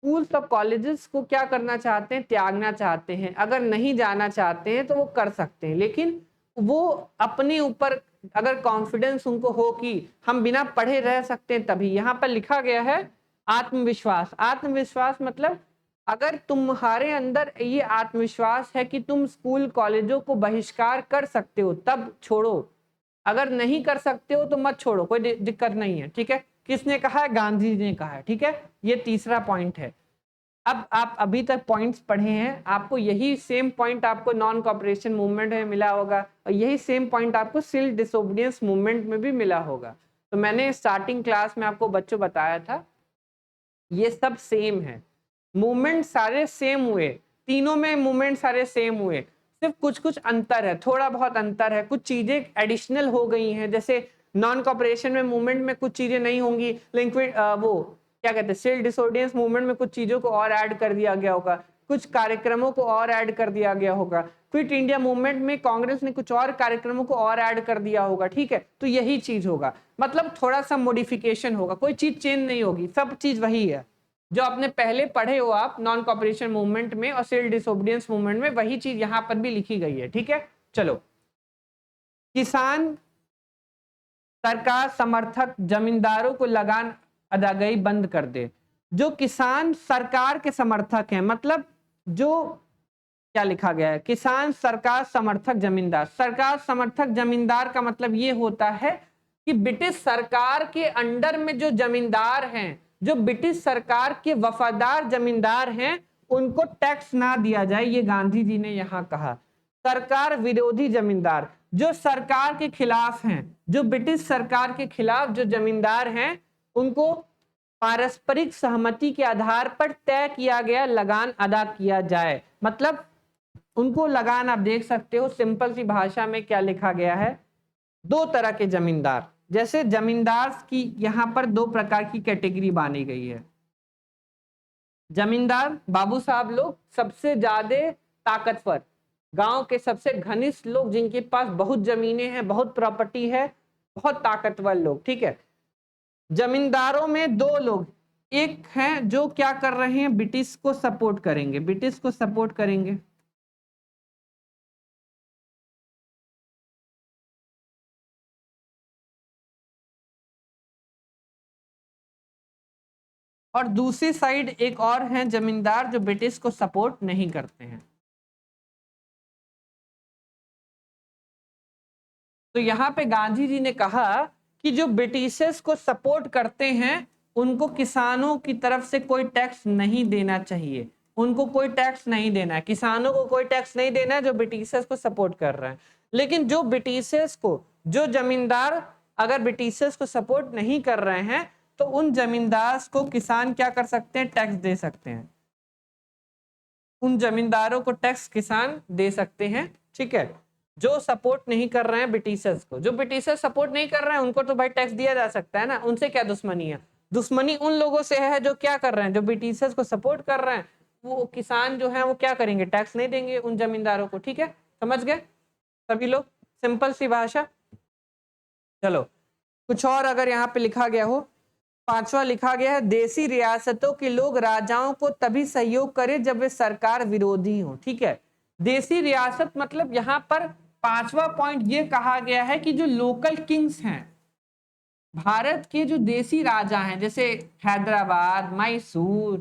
A: स्कूल्स और कॉलेजेस को क्या करना चाहते हैं? त्यागना चाहते हैं। अगर नहीं जाना चाहते हैं तो वो कर सकते हैं, लेकिन वो अपने ऊपर अगर कॉन्फिडेंस उनको हो कि हम बिना पढ़े रह सकते हैं तभी। यहाँ पर लिखा गया है आत्मविश्वास। आत्मविश्वास मतलब अगर तुम्हारे अंदर ये आत्मविश्वास है कि तुम स्कूल कॉलेजों को बहिष्कार कर सकते हो तब छोड़ो, अगर नहीं कर सकते हो तो मत छोड़ो, कोई दिक्कत नहीं है। ठीक है, किसने कहा है? गांधी जी ने कहा है। ठीक है, ये तीसरा पॉइंट है। अब आप अभी तक पॉइंट्स पढ़े हैं, आपको यही सेम पॉइंट आपको नॉन कॉपरेशन मूवमेंट में मिला होगा और यही सेम पॉइंट आपको सिविल डिसोबीडियंस मूवमेंट में भी मिला होगा। तो मैंने स्टार्टिंग क्लास में आपको बच्चों बताया था ये सब सेम है, मूवमेंट सारे सेम हुए, तीनों में मूवमेंट सारे सेम हुए, सिर्फ कुछ कुछ अंतर है, थोड़ा बहुत अंतर है, कुछ चीजें एडिशनल हो गई हैं। जैसे नॉन कॉपरेशन में मूवमेंट में कुछ चीजें नहीं होंगी, लिंक्विड वो क्या कहते हैं सिविल डिसोबीडियंस मूवमेंट में कुछ चीजों को और ऐड कर दिया गया होगा, कुछ कार्यक्रमों को और ऐड कर दिया गया होगा। क्विट इंडिया मूवमेंट में कांग्रेस ने कुछ और कार्यक्रमों को और ऐड कर दिया होगा। ठीक है, तो यही चीज होगा, मतलब थोड़ा सा मॉडिफिकेशन होगा, कोई चीज चेंज नहीं होगी, सब चीज वही है जो आपने पहले पढ़े हो आप नॉन कॉपरेशन मूवमेंट में और सिविल डिसोबीडियंस मूवमेंट में, वही चीज यहां पर भी लिखी गई है। ठीक है, चलो। किसान सरकार समर्थक जमींदारों को लगान अदायगी बंद कर दे। जो किसान सरकार के समर्थक हैं, मतलब जो क्या लिखा गया है, किसान सरकार समर्थक जमींदार। सरकार समर्थक जमींदार का मतलब ये होता है कि ब्रिटिश सरकार के अंडर में जो जमींदार हैं, जो ब्रिटिश सरकार के वफादार जमींदार हैं, उनको टैक्स ना दिया जाए, ये गांधी जी ने यहाँ कहा। सरकार विरोधी जमींदार, जो सरकार के खिलाफ हैं, जो ब्रिटिश सरकार के खिलाफ जो जमींदार हैं, उनको पारस्परिक सहमति के आधार पर तय किया गया लगान अदा किया जाए। मतलब उनको लगान, आप देख सकते हो सिंपल सी भाषा में क्या लिखा गया है। दो तरह के जमींदार, जैसे जमींदार की यहाँ पर दो प्रकार की कैटेगरी बानी गई है। जमींदार बाबू साहब लोग, सबसे ज्यादा ताकतवर, गांव के सबसे घनिष्ठ लोग, जिनके पास बहुत जमीनें हैं, बहुत प्रॉपर्टी है, बहुत ताकतवर लोग, ठीक है। जमींदारों में दो लोग, एक हैं जो क्या कर रहे हैं, ब्रिटिश को सपोर्ट करेंगे, ब्रिटिश को सपोर्ट करेंगे, और दूसरी साइड एक और हैं जमींदार जो ब्रिटिश को सपोर्ट नहीं करते हैं। तो यहाँ पे गांधी जी ने कहा कि जो ब्रिटिशर्स को सपोर्ट करते हैं उनको किसानों की तरफ से कोई टैक्स नहीं देना चाहिए, उनको कोई टैक्स नहीं देना है, किसानों को कोई टैक्स नहीं देना है जो ब्रिटिशर्स को सपोर्ट कर रहे हैं। लेकिन जो ब्रिटिशर्स को, जो जमींदार अगर ब्रिटिशर्स को सपोर्ट नहीं कर रहे हैं तो उन जमींदार को किसान क्या कर सकते हैं, टैक्स दे सकते हैं, उन जमींदारों को टैक्स किसान दे सकते हैं, ठीक है। जो सपोर्ट नहीं कर रहे हैं ब्रिटिशर्स को, जो ब्रिटिशर्स सपोर्ट नहीं कर रहे हैं उनको तो भाई टैक्स दिया जा सकता है ना, उनसे क्या दुश्मनी है। दुश्मनी उन लोगों से है जो क्या कर रहे हैं, जो ब्रिटिशर्स को सपोर्ट कर रहे हैं, वो किसान जो है वो क्या करेंगे, टैक्स नहीं देंगे उन जमींदारों को, ठीक है। समझ गए सभी लोग, सिंपल सी भाषा। चलो कुछ और अगर यहाँ पे लिखा गया हो, पांचवा लिखा गया है, देसी रियासतों के लोग राजाओं को तभी सहयोग करें जब वे सरकार विरोधी हो, ठीक है। देसी रियासत मतलब यहाँ पर पांचवा पॉइंट ये कहा गया है कि जो लोकल किंग्स हैं, भारत के जो देसी राजा हैं, जैसे हैदराबाद, मैसूर,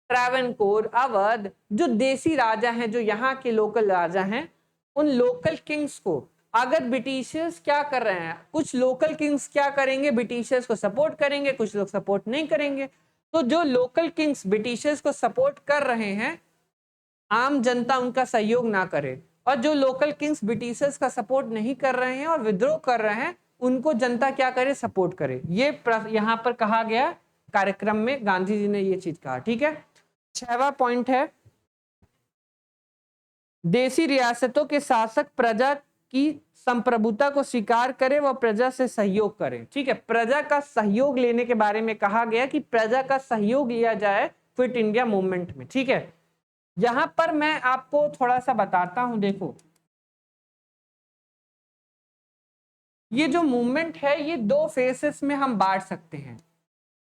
A: ट्रावनकोर, अवध, जो देसी राजा हैं, जो यहाँ के लोकल राजा हैं, उन लोकल किंग्स को अगर ब्रिटिशर्स क्या कर रहे हैं, कुछ लोकल किंग्स क्या करेंगे, ब्रिटिशर्स को सपोर्ट करेंगे, कुछ लोग सपोर्ट नहीं करेंगे। तो जो लोकल किंग्स ब्रिटिशर्स को सपोर्ट कर रहे हैं, आम जनता उनका सहयोग ना करे, और जो लोकल किंग्स ब्रिटिशर्स का सपोर्ट नहीं कर रहे हैं और विद्रोह कर रहे हैं, उनको जनता क्या करे, सपोर्ट करे। ये यहाँ पर कहा गया कार्यक्रम में, गांधी जी ने ये चीज कहा, ठीक है। छठवां पॉइंट है, देसी रियासतों के शासक प्रजा की संप्रभुता को स्वीकार करे व प्रजा से सहयोग करे, ठीक है। प्रजा का सहयोग लेने के बारे में कहा गया कि प्रजा का सहयोग लिया जाए क्विट इंडिया मूवमेंट में, ठीक है। यहां पर मैं आपको थोड़ा सा बताता हूं, देखो ये जो मूवमेंट है ये दो फेसेस में हम बांट सकते हैं,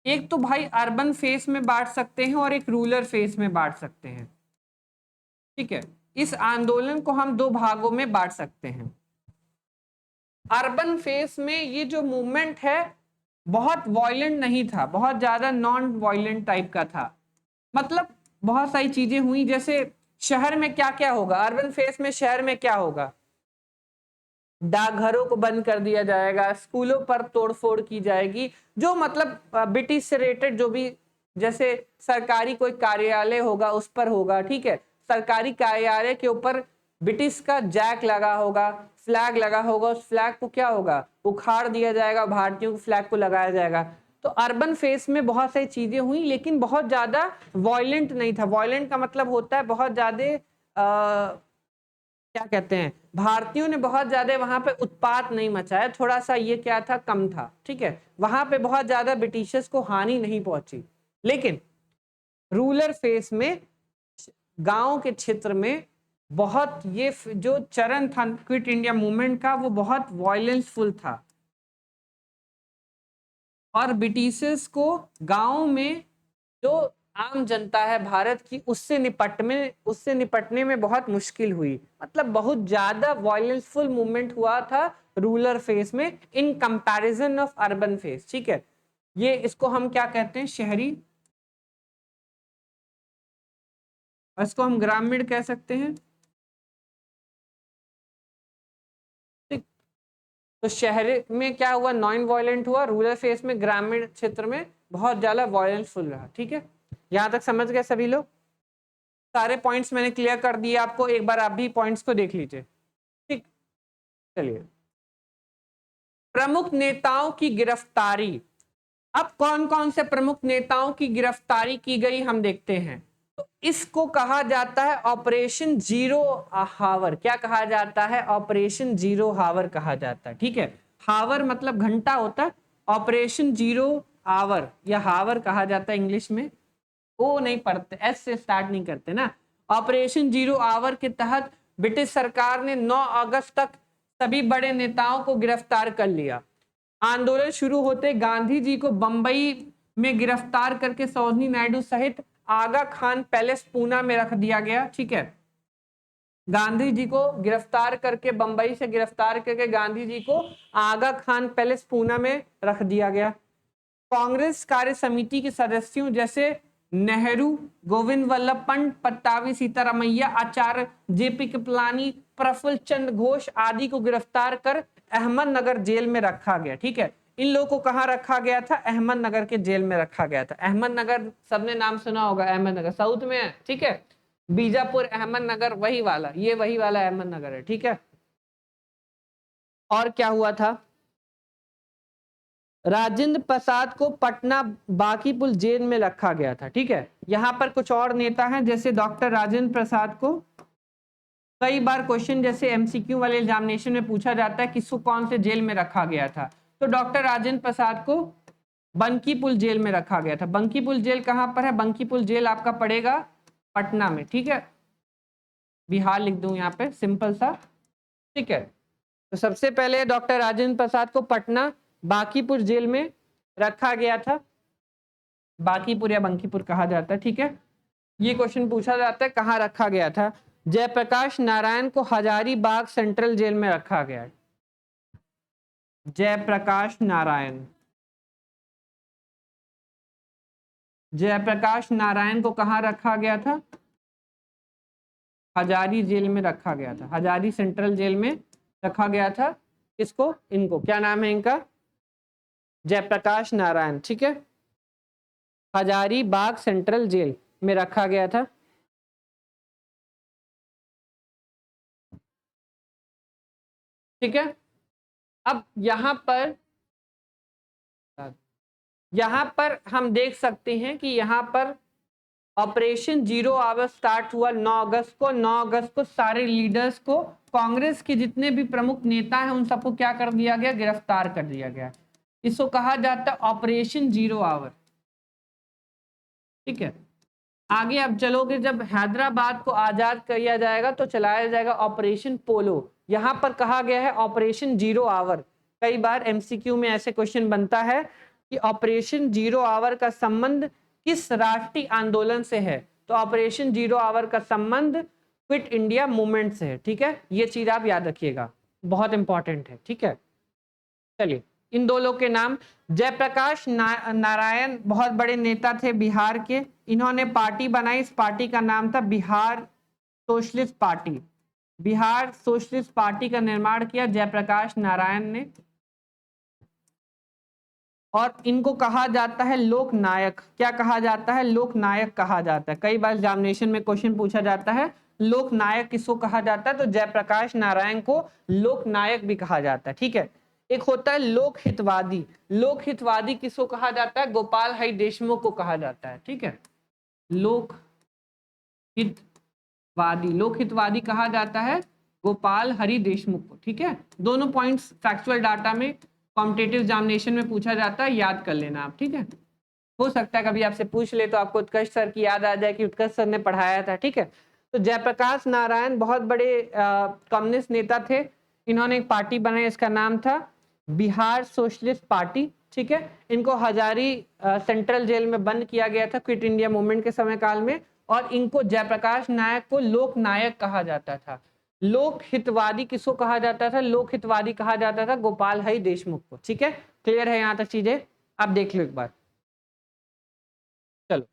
A: एक तो भाई अर्बन फेस में बांट सकते हैं और एक रूरल फेस में बांट सकते हैं, ठीक है। इस आंदोलन को हम दो भागों में बांट सकते हैं। अर्बन फेस में ये जो मूवमेंट है बहुत वायलेंट नहीं था, बहुत ज्यादा नॉन वायलेंट टाइप का था, मतलब बहुत सारी चीजें हुई, जैसे शहर में क्या क्या होगा, अर्बन फेस में शहर में क्या होगा, डाकघरों को बंद कर दिया जाएगा, स्कूलों पर तोड़फोड़ की जाएगी, जो मतलब ब्रिटिश से रिलेटेड जो भी, जैसे सरकारी कोई कार्यालय होगा उस पर होगा, ठीक है। सरकारी कार्यालय के ऊपर ब्रिटिश का जैक लगा होगा, फ्लैग लगा होगा, उस फ्लैग को क्या होगा, उखाड़ दिया जाएगा, भारतीयों के फ्लैग को लगाया जाएगा। तो अर्बन फेस में बहुत सारी चीजें हुई, लेकिन बहुत ज्यादा वायलेंट नहीं था। वायलेंट का मतलब होता है बहुत ज्यादा क्या कहते हैं, भारतीयों ने बहुत ज्यादा वहां पे उत्पात नहीं मचाया, थोड़ा सा ये क्या था, कम था, ठीक है। वहां पे बहुत ज्यादा ब्रिटिशर्स को हानि नहीं पहुंची। लेकिन रूरल फेस में, गांव के क्षेत्र में बहुत ये जो चरण था क्विट इंडिया मूवमेंट का, वो बहुत वायलेंसफुल था, और ब्रिटिशर्स को गांव में जो आम जनता है भारत की, उससे निपटने में बहुत मुश्किल हुई। मतलब बहुत ज्यादा वायलेंसफुल मूवमेंट हुआ था रूरल फेस में in comparison of urban face, ठीक है। ये इसको हम क्या कहते हैं, शहरी, इसको हम ग्रामीण कह सकते हैं, ठीक। तो शहर में क्या हुआ, नॉन वायलेंट हुआ, रूरल फेस में, ग्रामीण क्षेत्र में बहुत ज्यादा वायलेंसफुल रहा, ठीक है। यहां तक समझ गए सभी लोग। सारे पॉइंट्स मैंने क्लियर कर दिए आपको, एक बार आप भी पॉइंट्स को देख लीजिए। ठीक, चलिए प्रमुख नेताओं की गिरफ्तारी। अब कौन कौन से प्रमुख नेताओं की गिरफ्तारी की गई हम देखते हैं। तो इसको कहा जाता है ऑपरेशन जीरो हावर। क्या कहा जाता है? ऑपरेशन जीरो हावर कहा जाता है। ठीक है, हावर मतलब घंटा होता है, ऑपरेशन जीरो आवर या हावर कहा जाता है इंग्लिश में। ओ नहीं पढ़ते, एस से स्टार्ट नहीं करते ना। ऑपरेशन जीरो आवर के तहत ब्रिटिश सरकार ने 9 अगस्त तक सभी बड़े नेताओं को गिरफ्तार कर लिया। आंदोलन शुरू होते गांधी जी को बंबई में गिरफ्तार करके सरोजिनी नायडू सहित आगा खान पैलेस पूना में रख दिया गया। ठीक है, गांधी जी को गिरफ्तार करके, बंबई से गिरफ्तार करके गांधी जी को आगा खान पैलेस पूना में रख दिया गया। कांग्रेस कार्य समिति के सदस्यों जैसे नेहरू, गोविंद वल्लभ पंत, पट्टाभी सीतारामैया, आचार्य जेपी कृपलानी, प्रफुल्ल चंद्र घोष आदि को गिरफ्तार कर अहमदनगर जेल में रखा गया। ठीक है, इन लोगों को कहां रखा गया था? अहमदनगर के जेल में रखा गया था। अहमदनगर सबने नाम सुना होगा, अहमदनगर साउथ में है। ठीक है, बीजापुर अहमदनगर वही वाला, ये वही वाला अहमदनगर है। ठीक है, और क्या हुआ था? राजेंद्र प्रसाद को पटना बांकीपुर जेल में रखा गया था। ठीक है, यहां पर कुछ और नेता हैं जैसे डॉक्टर राजेंद्र प्रसाद को कई बार क्वेश्चन जैसे एमसीक्यू वाले एग्जामिनेशन में पूछा जाता है किसको कौन से जेल में रखा गया था। तो डॉक्टर राजेंद्र प्रसाद को बंकीपुर जेल में रखा गया था। बंकीपुर जेल कहां पर है? बंकीपुर जेल आपका पड़ेगा पटना में। ठीक है, बिहार लिख दूं यहाँ पे सिंपल सा। ठीक है, तो सबसे पहले डॉक्टर राजेंद्र प्रसाद को पटना बांकीपुर जेल में रखा गया था। बांकीपुर या बंकीपुर कहा जाता है। ठीक है, ये क्वेश्चन पूछा जाता है कहाँ रखा गया था। जयप्रकाश नारायण को हजारीबाग सेंट्रल जेल में रखा गया है। जयप्रकाश नारायण, जयप्रकाश नारायण को कहाँ रखा गया था? हजारी जेल में रखा गया था। हजारी सेंट्रल जेल में रखा गया था। किसको? इनको, क्या नाम है इनका? जयप्रकाश नारायण। ठीक है, हजारीबाग सेंट्रल जेल में रखा गया था। ठीक है, अब यहां पर हम देख सकते हैं कि यहां पर ऑपरेशन जीरो आवर स्टार्ट हुआ 9 अगस्त को। 9 अगस्त को सारे लीडर्स को, कांग्रेस के जितने भी प्रमुख नेता हैं उन सबको क्या कर दिया गया? गिरफ्तार कर दिया गया। इसको कहा जाता है ऑपरेशन जीरो आवर। ठीक है, आगे अब चलोगे, जब हैदराबाद को आजाद किया जाएगा तो चलाया जाएगा ऑपरेशन पोलो। यहां पर कहा गया है ऑपरेशन जीरो आवर। कई बार एमसीक्यू में ऐसे क्वेश्चन बनता है कि ऑपरेशन जीरो आवर का संबंध किस राष्ट्रीय आंदोलन से है? तो ऑपरेशन जीरो आवर का संबंध क्विट इंडिया मूवमेंट से है। ठीक है, ये चीज आप याद रखिएगा, बहुत इंपॉर्टेंट है। ठीक है, चलिए इन दो लोग के नाम। जयप्रकाश नारायण बहुत बड़े नेता थे बिहार के। इन्होंने पार्टी बनाई, इस पार्टी का नाम था Bihar socialist party. Bihar socialist party का निर्माण किया जयप्रकाश नारायण ने, और इनको कहा जाता है लोक नायक। क्या कहा जाता है? लोक नायक कहा जाता है। कई बार एग्जामिनेशन में क्वेश्चन पूछा जाता है लोक नायक किसको कहा जाता है, तो जयप्रकाश नारायण को लोक नायक भी कहा जाता है। ठीक है, एक होता है लोक हितवादी। लोक हितवादी किसको कहा जाता है? गोपाल हरि देशमुख को कहा जाता है। ठीक है, लोक हितवादी, लोक हितवादी कहा जाता है गोपाल हरि देशमुख को। ठीक है, दोनों पॉइंट्स फैक्चुअल डाटा में कॉम्पिटिटिव एग्जामिनेशन में पूछा जाता है, याद कर लेना आप। ठीक है, हो सकता है कभी आपसे पूछ ले तो आपको उत्कर्ष सर की याद आ जाए कि उत्कर्ष सर ने पढ़ाया था। ठीक है, तो जयप्रकाश नारायण बहुत बड़े कम्युनिस्ट नेता थे। इन्होंने एक पार्टी बनाई, इसका नाम था बिहार सोशलिस्ट पार्टी। ठीक है, इनको हजारी सेंट्रल जेल में बंद किया गया था क्विट इंडिया मूवमेंट के समय काल में, और इनको जयप्रकाश नायक को लोक नायक कहा जाता था। लोक हितवादी किसको कहा जाता था? लोक हितवादी कहा जाता था गोपाल हरि देशमुख को। ठीक है, क्लियर है यहां तक चीजें? आप देख लो एक बार। चलो,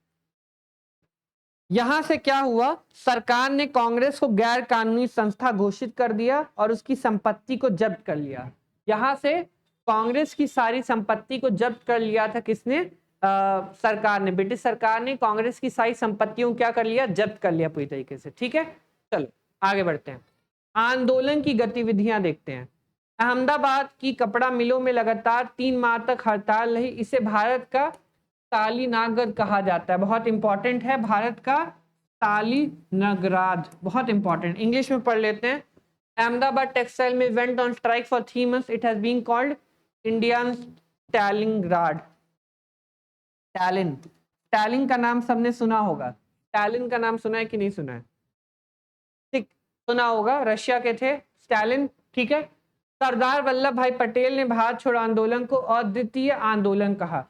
A: यहां से क्या हुआ? सरकार ने कांग्रेस को गैर कानूनी संस्था घोषित कर दिया और उसकी संपत्ति को जब्त कर लिया। यहां से कांग्रेस की सारी संपत्ति को जब्त कर लिया था किसने? सरकार ने, ब्रिटिश सरकार ने कांग्रेस की सारी संपत्तियों क्या कर लिया, जब्त कर लिया पूरी तरीके से। ठीक है, चलो आगे बढ़ते हैं। आंदोलन की गतिविधियां देखते हैं। अहमदाबाद की कपड़ा मिलों में लगातार 3 माह तक हड़ताल रही। इसे भारत का तालीनागद कहा जाता है। बहुत इंपॉर्टेंट है, भारत का तालीनगराज, बहुत इंपॉर्टेंट। इंग्लिश में पढ़ लेते हैं। अहमदाबाद टेक्सटाइल में went on strike for 3 months. It has been called Indian Stalingrad. Stalin, Stalin का नाम सबने सुना होगा। स्टालिन का नाम सुना है कि नहीं सुना है? ठीक, सुना होगा, रशिया के थे स्टालिन। ठीक है, सरदार वल्लभ भाई पटेल ने भारत छोड़ो आंदोलन को अद्वितीय आंदोलन कहा।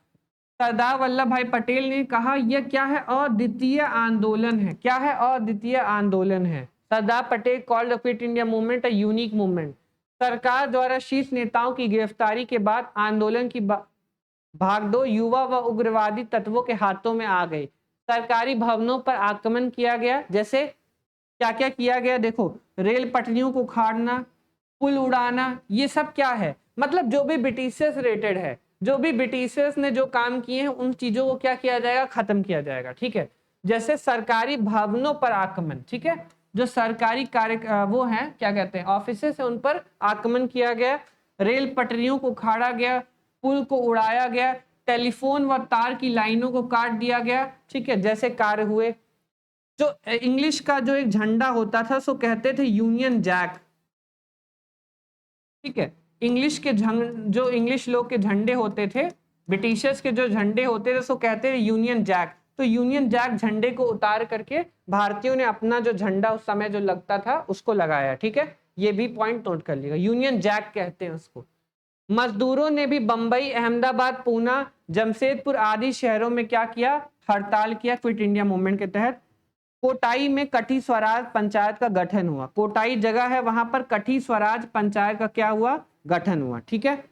A: सरदार वल्लभ भाई पटेल ने कहा यह क्या है, अद्वितीय आंदोलन है। क्या है, अद्वितीय आंदोलन है। Sardar Patel called the Quit India movement a unique movement. सरकार द्वारा शीर्ष नेताओं की गिरफ्तारी के बाद आंदोलन की भागदौड़ युवा व उग्रवादी तत्वों के हाथों में आ गई। सरकारी भवनों पर आक्रमण किया गया। जैसे क्या क्या किया गया, देखो, रेल पटरियों को उखाड़ना, पुल उड़ाना, ये सब क्या है, मतलब जो भी ब्रिटिशर्स रिलेटेड है, जो भी ब्रिटिशर्स ने जो काम किए हैं उन चीजों को क्या किया जाएगा, खत्म किया जाएगा। ठीक है, जैसे सरकारी भवनों पर आक्रमण, ठीक है, जो सरकारी कार्य वो है, क्या कहते हैं, ऑफिसेस है, उन पर आक्रमण किया गया। रेल पटरियों को उखाड़ा गया, पुल को उड़ाया गया, टेलीफोन व तार की लाइनों को काट दिया गया। ठीक है, जैसे कार्य हुए। जो इंग्लिश का जो एक झंडा होता था सो कहते थे यूनियन जैक। ठीक है, इंग्लिश के जो इंग्लिश लोग के झंडे होते थे, ब्रिटिशर्स के जो झंडे होते थे सो कहते थे यूनियन जैक। तो यूनियन जैक झंडे को उतार करके भारतीयों ने अपना जो झंडा उस समय जो लगता था उसको लगाया। ठीक है, ये भी पॉइंट नोट कर लीजिएगा, यूनियन जैक कहते हैं उसको। मजदूरों ने भी बंबई, अहमदाबाद, पूना, जमशेदपुर आदि शहरों में क्या किया, हड़ताल किया क्विट इंडिया मूवमेंट के तहत। कोटाई में कठी स्वराज पंचायत का गठन हुआ। कोटाई जगह है, वहां पर कठी स्वराज पंचायत का क्या हुआ, गठन हुआ। ठीक है,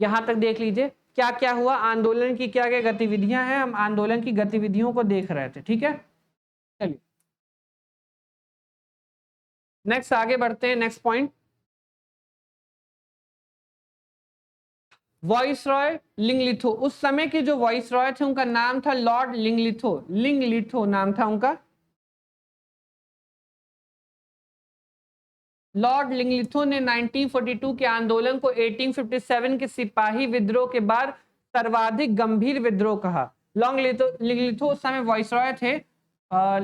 A: यहां तक देख लीजिए क्या क्या हुआ, आंदोलन की क्या क्या गतिविधियां हैं, हम आंदोलन की गतिविधियों को देख रहे थे। ठीक है, चलिए नेक्स्ट आगे बढ़ते हैं। Next point, viceroy Linlithgow. उस समय के जो वॉइस रॉय थे उनका नाम था लॉर्ड लिंगलिथो। लिंगलिथो नाम था उनका। लॉर्ड लिंगलिथो ने 1942 के आंदोलन को 1857 के सिपाही विद्रोह के बाद सर्वाधिक गंभीर विद्रोह कहा। लॉर्ड लिंगलिथो उस समय वॉइस रॉय थे।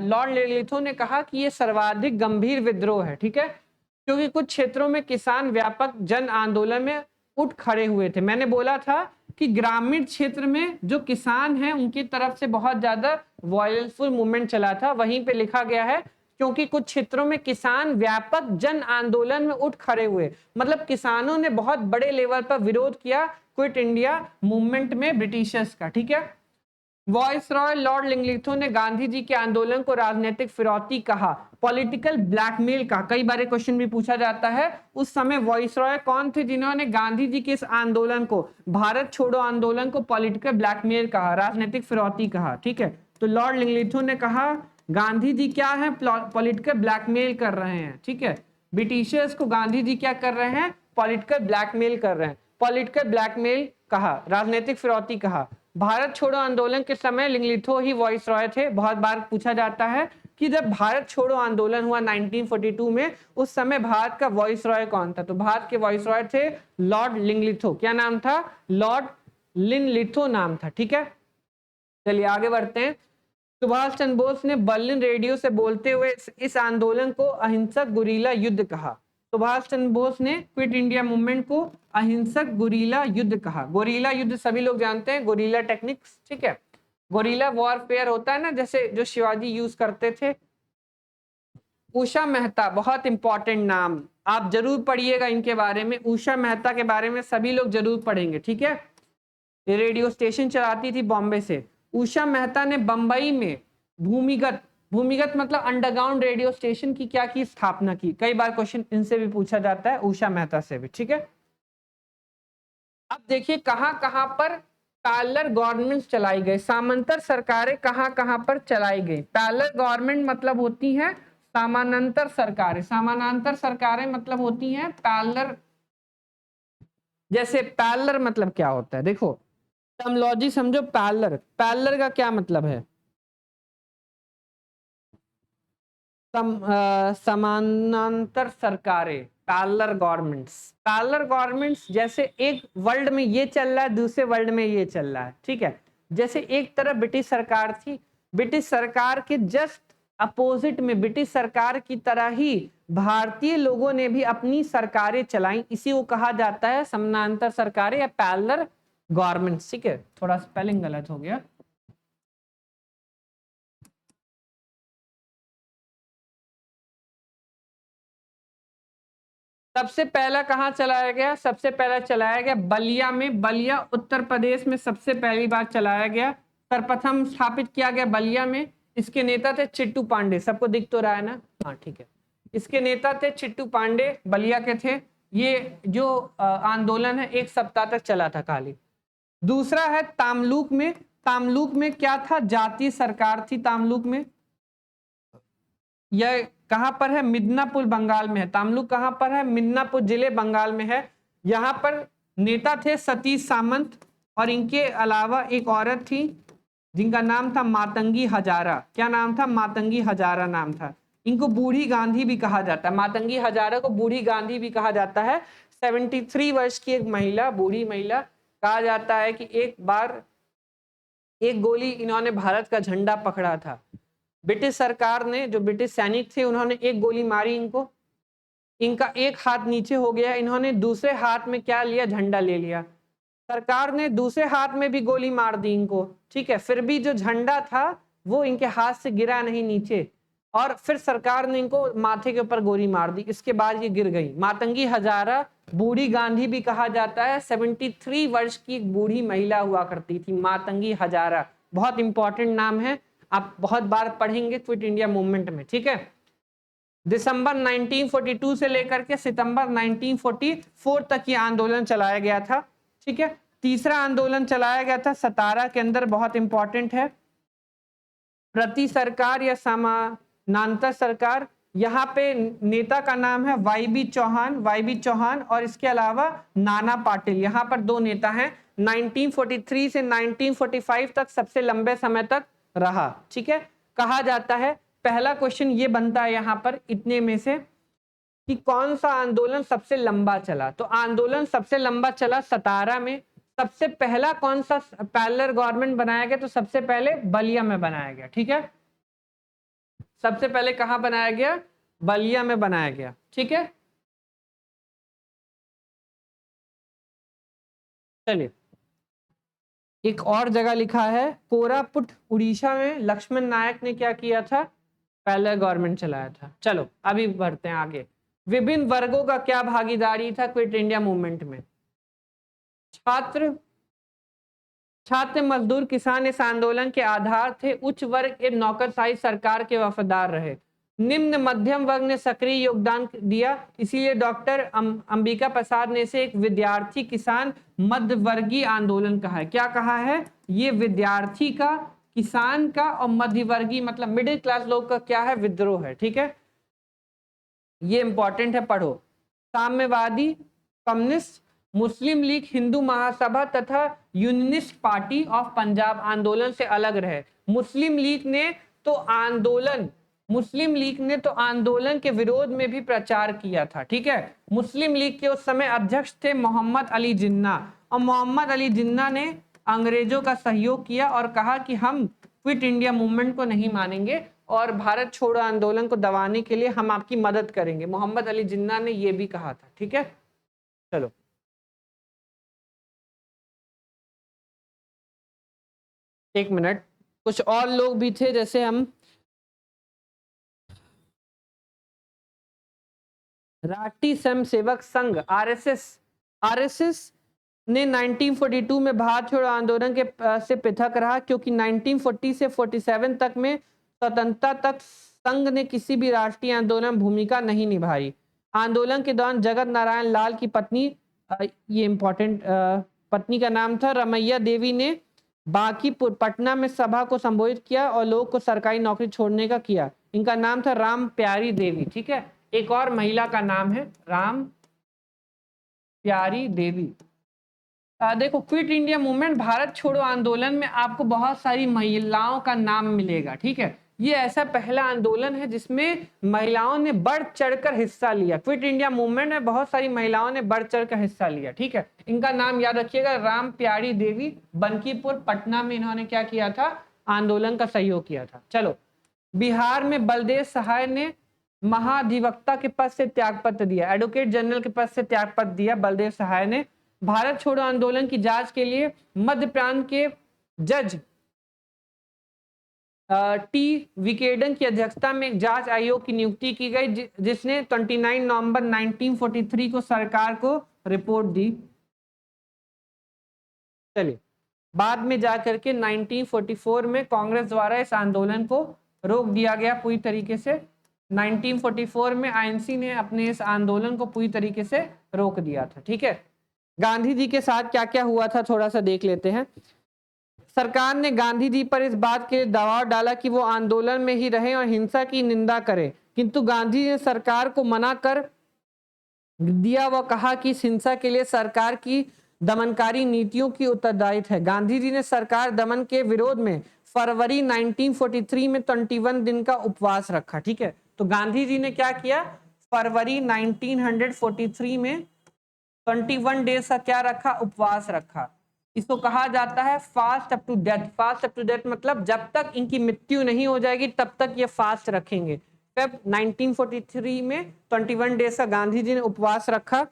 A: लॉर्ड लिंगलिथो ने कहा कि यह सर्वाधिक गंभीर विद्रोह है। ठीक है, क्योंकि कुछ क्षेत्रों में किसान व्यापक जन आंदोलन में उठ खड़े हुए थे। मैंने बोला था कि ग्रामीण क्षेत्र में जो किसान हैं उनकी तरफ से बहुत ज्यादा वॉयलेंसफुल मूवमेंट चला था। वहीं पे लिखा गया है क्योंकि कुछ क्षेत्रों में किसान व्यापक जन आंदोलन में उठ खड़े हुए, मतलब किसानों ने बहुत बड़े लेवल पर विरोध किया क्विट इंडिया मूवमेंट में ब्रिटिशर्स का। ठीक है, वॉइस रॉय लॉर्ड लिंगलिथो ने गांधी जी के आंदोलन को राजनीतिक फिरौती कहा, पॉलिटिकल ब्लैकमेल का। कई बार क्वेश्चन भी पूछा जाता है, उस समय वॉइस रॉय कौन थे जिन्होंने गांधी जी के इस आंदोलन को, भारत छोड़ो आंदोलन को पॉलिटिकल ब्लैकमेल कहा, राजनीतिक फिरौती कहा। ठीक है, तो लॉर्ड लिंगलिथो ने कहा गांधी जी क्या है, पॉलिटिकल ब्लैकमेल कर रहे हैं। ठीक है, ब्रिटिशर्स को गांधी जी क्या कर रहे हैं, पॉलिटिकल ब्लैकमेल कर रहे हैं। पॉलिटिकल ब्लैकमेल कहा, राजनीतिक फिरौती कहा। भारत छोड़ो आंदोलन के समय लिंगलिथो ही वॉइस रॉय थे। बहुत बार पूछा जाता है कि जब भारत छोड़ो आंदोलन हुआ 1942 में, उस समय भारत का वॉइस रॉय कौन था, तो भारत के वॉइस रॉय थे लॉर्ड लिंगलिथो। क्या नाम था, लॉर्ड लिंगलिथो नाम था। ठीक है, चलिए आगे बढ़ते हैं। सुभाष चंद्र बोस ने बर्लिन रेडियो से बोलते हुए इस आंदोलन को अहिंसक गुरीला युद्ध कहा। सुभाष चंद्र बोस ने क्विट इंडिया मूवमेंट को अहिंसक गुरीला युद्ध कहा। गोरीला युद्ध सभी लोग जानते हैं, गोरीला टेक्निक्स। ठीक है, गोरीला वॉरफेयर होता है ना, जैसे जो शिवाजी यूज करते थे। उषा मेहता, बहुत इंपॉर्टेंट नाम, आप जरूर पढ़िएगा इनके बारे में। उषा मेहता के बारे में सभी लोग जरूर पढ़ेंगे। ठीक है, ये रेडियो स्टेशन चलाती थी बॉम्बे से। उषा मेहता ने बंबई में भूमिगत मतलब अंडरग्राउंड रेडियो स्टेशन की क्या की, स्थापना की। कई बार क्वेश्चन इनसे भी पूछा जाता है, उषा मेहता से भी। ठीक है, अब देखिए कहां कहां पर पैरेलल गवर्नमेंट चलाई गई, सामंतर सरकारें कहां कहां पर चलाई गई। पैरेलल गवर्नमेंट मतलब होती है समानांतर सरकारें। समानांतर सरकारें मतलब होती हैं पैरेलल। जैसे पैरेलल मतलब क्या होता है, देखो टर्मोलॉजी समझो। पैरेलल, पैरेलल का क्या मतलब है? समानांतर सरकारें, पैरेलल गवर्नमेंट्स। पैरेलल गवर्नमेंट्स जैसे एक वर्ल्ड में ये चल रहा है, दूसरे वर्ल्ड में ये चल रहा है, ठीक है। जैसे एक तरफ ब्रिटिश सरकार थी, ब्रिटिश सरकार के जस्ट अपोजिट में ब्रिटिश सरकार की तरह ही भारतीय लोगों ने भी अपनी सरकारें चलाई, इसी को कहा जाता है समानांतर सरकारें या पैरेलल गवर्नमेंट्स, ठीक है। थोड़ा स्पेलिंग गलत हो गया। सबसे पहला कहाँ चलाया गया? सबसे पहला चलाया गया बलिया में। बलिया उत्तर प्रदेश में सबसे पहली बार चलाया गया। सर्वप्रथम स्थापित किया गया बलिया में। इसके नेता थे चिट्टू पांडे। सबको दिख तो रहा है ना? हाँ ठीक है। इसके नेता थे चिट्टू पांडे, बलिया के थे। ये जो आंदोलन है 1 सप्ताह तक चला था खाली। दूसरा है तामलुक में। तामलुक में क्या था? जातीय सरकार थी तामलुक में। यह कहां पर है? मिदनापुर बंगाल में है। तामलुक कहां पर है? मिदनापुर जिले बंगाल में है। यहाँ पर नेता थे सतीश सामंत और इनके अलावा एक औरत थी जिनका नाम था मातंगी हजारा। क्या नाम था? मातंगी हजारा नाम था। इनको बूढ़ी गांधी भी कहा जाता है। मातंगी हजारा को बूढ़ी गांधी भी कहा जाता है। 73 वर्ष की एक महिला, बूढ़ी महिला। कहा जाता है कि एक बार एक गोली इन्होंने भारत का झंडा पकड़ा था। ब्रिटिश सरकार ने, जो ब्रिटिश सैनिक थे, उन्होंने एक गोली मारी इनको, इनका एक हाथ नीचे हो गया। इन्होंने दूसरे हाथ में क्या लिया? झंडा ले लिया। सरकार ने दूसरे हाथ में भी गोली मार दी इनको, ठीक है। फिर भी जो झंडा था वो इनके हाथ से गिरा नहीं नीचे, और फिर सरकार ने इनको माथे के ऊपर गोली मार दी। इसके बाद ये गिर गई। मातंगी हजारा, बूढ़ी गांधी भी कहा जाता है। 73 वर्ष की एक बूढ़ी महिला हुआ करती थी, मातंगी हजारा। बहुत इंपॉर्टेंट नाम है, आप बहुत बार पढ़ेंगे क्विट इंडिया मूवमेंट में, ठीक है। दिसंबर 1942 से लेकर के सितंबर 1944 तक ये आंदोलन चलाया गया था, ठीक है। तीसरा आंदोलन चलाया गया था सतारा के अंदर, बहुत इंपॉर्टेंट है, प्रति सरकार या समानांतर सरकार। यहाँ पे नेता का नाम है वाईबी चौहान, वाईबी चौहान, और इसके अलावा नाना पाटिल। यहाँ पर 2 नेता हैं। 1943 से 1945 तक सबसे लंबे समय तक रहा, ठीक है। कहा जाता है, पहला क्वेश्चन ये बनता है यहाँ पर इतने में से कि कौन सा आंदोलन सबसे लंबा चला। तो आंदोलन सबसे लंबा चला सतारा में। सबसे पहला कौन सा पैरेलल गवर्नमेंट बनाया गया? तो सबसे पहले बलिया में बनाया गया, ठीक है। सबसे पहले कहां बनाया गया? बलिया में बनाया गया, ठीक है। चलिए, एक और जगह लिखा है कोरापुट उड़ीसा में लक्ष्मण नायक ने क्या किया था? पैरेलल गवर्नमेंट चलाया था। चलो अभी बढ़ते हैं आगे। विभिन्न वर्गों का क्या भागीदारी था क्विट इंडिया मूवमेंट में? छात्र, मजदूर, किसान इस आंदोलन के आधार थे। उच्च वर्ग एक नौकरशाही सरकार के वफादार रहे। निम्न मध्यम वर्ग ने सक्रिय योगदान दिया, इसीलिए डॉक्टर अंबिका प्रसाद ने इसे एक विद्यार्थी किसान मध्यवर्गीय आंदोलन कहा है। क्या कहा है? ये विद्यार्थी का, किसान का और मध्यवर्गीय मतलब मिडिल क्लास लोग का क्या है? विद्रोह है, ठीक है। ये इंपॉर्टेंट है, पढ़ो। साम्यवादी, कम्युनिस्ट, मुस्लिम लीग, हिंदू महासभा तथा यूनियनिस्ट पार्टी ऑफ पंजाब आंदोलन से अलग रहे। मुस्लिम लीग ने तो आंदोलन के विरोध में भी प्रचार किया था, ठीक है। मुस्लिम लीग के उस समय अध्यक्ष थे मोहम्मद अली जिन्ना, और मोहम्मद अली जिन्ना ने अंग्रेजों का सहयोग किया और कहा कि हम क्विट इंडिया मूवमेंट को नहीं मानेंगे और भारत छोड़ो आंदोलन को दबाने के लिए हम आपकी मदद करेंगे। मोहम्मद अली जिन्ना ने यह भी कहा था, ठीक है। चलो, एक मिनट, कुछ और लोग भी थे, जैसे हम राष्ट्रीय स्वयंसेवक संघ आरएसएस ने 1942 में भारत छोड़ो आंदोलन के से पृथक रहा, क्योंकि 1940 से 47 तक में स्वतंत्रता तक संघ ने किसी भी राष्ट्रीय आंदोलन भूमिका नहीं निभाई। आंदोलन के दौरान जगत नारायण लाल की पत्नी, ये इंपॉर्टेंट, पत्नी का नाम था रमैया देवी, ने बाकी पटना में सभा को संबोधित किया और लोग को सरकारी नौकरी छोड़ने का किया। इनका नाम था राम प्यारी देवी, ठीक है। एक और महिला का नाम है राम प्यारी देवी। देखो क्विट इंडिया मूवमेंट, भारत छोड़ो आंदोलन में आपको बहुत सारी महिलाओं का नाम मिलेगा, ठीक है। ये ऐसा पहला आंदोलन है जिसमें महिलाओं ने बढ़ चढ़कर हिस्सा लिया। क्विट इंडिया मूवमेंट में बहुत सारी महिलाओं ने बढ़ चढ़कर हिस्सा लिया, ठीक है। इनका नाम याद रखिएगा, राम प्यारी देवी, बंकीपुर पटना में इन्होंने क्या किया था, आंदोलन का सहयोग किया था। चलो, बिहार में बलदेव सहाय ने महाधिवक्ता के पद से त्यागपत्र दिया, एडवोकेट जनरल के पद से त्यागपत्र दिया बलदेव सहाय ने। भारत छोड़ो आंदोलन की जांच के लिए मध्य प्रांत के जज टी विकेडन की अध्यक्षता में एक जांच आयोग की नियुक्ति की गई, जिसने 29 नवंबर 1943 को सरकार को रिपोर्ट दी। चलिए, बाद में जाकर के 1944 में कांग्रेस द्वारा इस आंदोलन को रोक दिया गया पूरी तरीके से। 1944 में आईएनसी ने अपने इस आंदोलन को पूरी तरीके से रोक दिया था, ठीक है। गांधी जी के साथ क्या क्या हुआ था थोड़ा सा देख लेते हैं। सरकार ने गांधी जी पर इस बात के दबाव डाला कि वो आंदोलन में ही रहें और हिंसा की निंदा करें, किंतु गांधी जी ने सरकार को मना कर दिया। वह कहा कि इस हिंसा के लिए सरकार की दमनकारी नीतियों की उत्तरदायित्व है। गांधी जी ने सरकार दमन के विरोध में फरवरी 1943 में 21 दिन का उपवास रखा, ठीक है। तो गांधी जी ने क्या किया, फरवरी 1943 में 21 डेज का क्या रखा, उपवास रखा। इसको कहा जाता है fast up to death. Fast up to death मतलब जब तक इनकी मृत्यु नहीं हो जाएगी तब तक ये फास्ट रखेंगे। फेब 1943 में 21 डेज का गांधी जी ने उपवास रखा।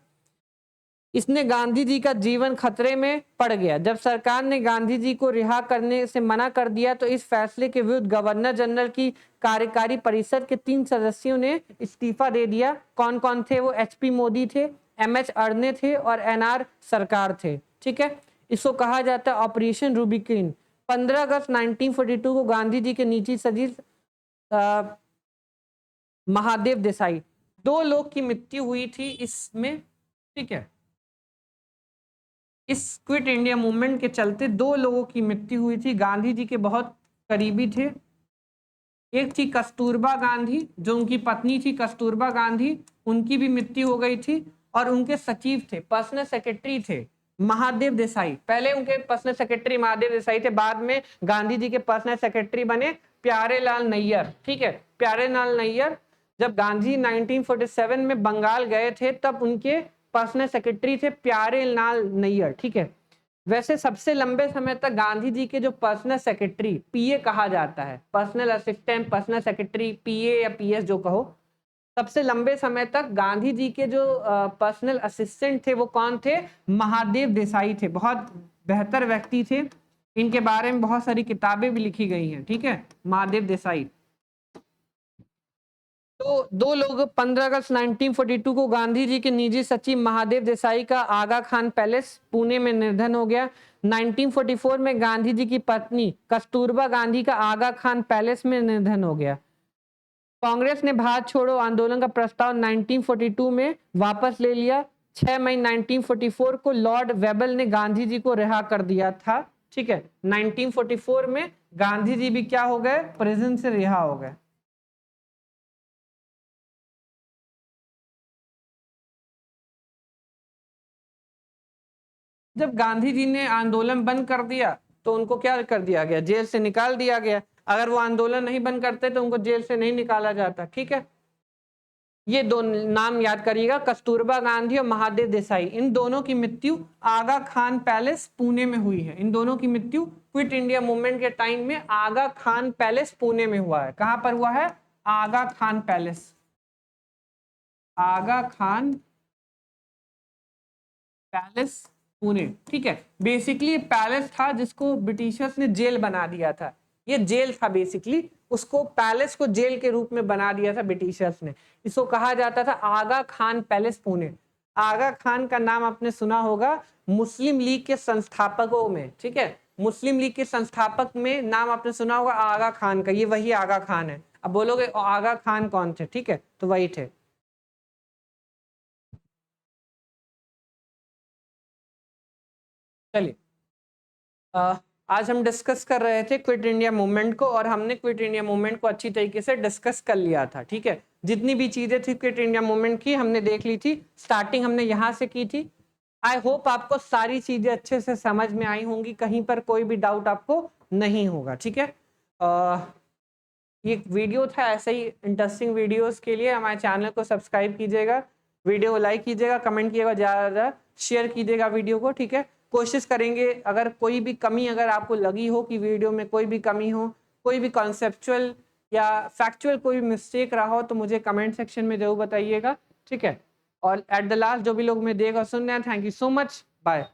A: इसने गांधी जी का जीवन खतरे में पड़ गया। जब सरकार ने गांधी जी को रिहा करने से मना कर दिया तो इस फैसले के विरुद्ध गवर्नर जनरल की कार्यकारी परिषद के 3 सदस्यों ने इस्तीफा दे दिया। कौन कौन थे वो, एचपी मोदी थे, एमएच अडने थे और एनआर सरकार थे, ठीक है। इसको कहा जाता है ऑपरेशन रूबिकिन। 15 अगस्त 1942 को गांधी जी के निजी सचिव महादेव देसाई, 2 लोग की मृत्यु हुई थी इसमें, ठीक है। इस क्विट इंडिया मूवमेंट के चलते 2 लोगों की मृत्यु हुई थी, गांधी जी के बहुत करीबी थे। एक थी कस्तूरबा गांधी, जो उनकी पत्नी थी कस्तूरबा गांधी, उनकी भी मृत्यु हो गई थी। और उनके सचिव थे, पर्सनल सेक्रेटरी थे महादेव देसाई। पहले उनके पर्सनल सेक्रेटरी महादेव देसाई थे, बाद में गांधी जी के पर्सनल सेक्रेटरी बने प्यारेलाल नैयर, ठीक है। प्यारेलाल नैयर जब गांधी 1947 में बंगाल गए थे तब उनके पर्सनल सेक्रेटरी थे प्यारेलाल नैयर, ठीक है। वैसे सबसे लंबे समय तक गांधी जी के जो पर्सनल सेक्रेटरी, पीए कहा जाता है, पर्सनल असिस्टेंट, पर्सनल सेक्रेटरी, पीए या पीएस जो कहो, सबसे लंबे समय तक गांधी जी के जो पर्सनल असिस्टेंट थे वो कौन थे, महादेव देसाई थे। बहुत बेहतर व्यक्ति थे, इनके बारे में बहुत सारी किताबें भी लिखी गई हैं, ठीक है, महादेव देसाई। तो 2 लोग 15 अगस्त 1942 को गांधी जी के निजी सचिव महादेव देसाई का आगा खान पैलेस पुणे में निधन हो गया। 1944 में गांधी जी की पत्नी कस्तूरबा गांधी का आगा खान पैलेस में निधन हो गया। कांग्रेस ने भारत छोड़ो आंदोलन का प्रस्ताव 1942 में वापस ले लिया। 6 मई 1944 को लॉर्ड वेबल ने गांधी जी को रिहा कर दिया था, ठीक है। 1944 में गांधी जी भी क्या हो गए, प्रिजन से रिहा हो गए। जब गांधी जी ने आंदोलन बंद कर दिया तो उनको क्या कर दिया गया, जेल से निकाल दिया गया। अगर वो आंदोलन नहीं बंद करते तो उनको जेल से नहीं निकाला जाता, ठीक है। ये 2 नाम याद करिएगा, कस्तूरबा गांधी और महादेव देसाई। इन दोनों की मृत्यु आगा खान पैलेस पुणे में हुई है। इन दोनों की मृत्यु क्विट इंडिया मूवमेंट के टाइम में आगा खान पैलेस पुणे में हुआ है। कहां पर हुआ है, आगा खान पैलेस, आगा खान पैलेस पुणे, ठीक है। बेसिकली पैलेस था जिसको ब्रिटिशर्स ने जेल बना दिया था। ये जेल था बेसिकली, उसको पैलेस को जेल के रूप में बना दिया था ब्रिटिशर्स ने। इसको कहा जाता था आगा खान पैलेस पुणे। आगा खान का नाम आपने सुना होगा मुस्लिम लीग के संस्थापकों में, ठीक है। मुस्लिम लीग के संस्थापक में नाम आपने सुना होगा आगा खान का, ये वही आगा खान है। अब बोलोगे आगा खान कौन थे, ठीक है, तो वही थे। चलिए, आज हम डिस्कस कर रहे थे क्विट इंडिया मूवमेंट को, और हमने क्विट इंडिया मूवमेंट को अच्छी तरीके से डिस्कस कर लिया था, ठीक है। जितनी भी चीजें थी क्विट इंडिया मूवमेंट की हमने देख ली थी। स्टार्टिंग हमने यहाँ से की थी, आई होप आपको सारी चीजें अच्छे से समझ में आई होंगी, कहीं पर कोई भी डाउट आपको नहीं होगा, ठीक है। ये वीडियो था ऐसे ही इंटरेस्टिंग वीडियोस के लिए। हमारे चैनल को सब्सक्राइब कीजिएगा, वीडियो को लाइक कीजिएगा, कमेंट कीजिएगा, ज़्यादा शेयर कीजिएगा वीडियो को, ठीक है। कोशिश करेंगे अगर कोई भी कमी अगर आपको लगी हो कि वीडियो में कोई भी कमी हो, कोई भी कॉन्सेप्चुअल या फैक्चुअल कोई मिस्टेक रहा हो, तो मुझे कमेंट सेक्शन में जरूर बताइएगा, ठीक है। और एट द लास्ट जो भी लोग मैं देख और सुन रहे हैं, thank you so much, bye.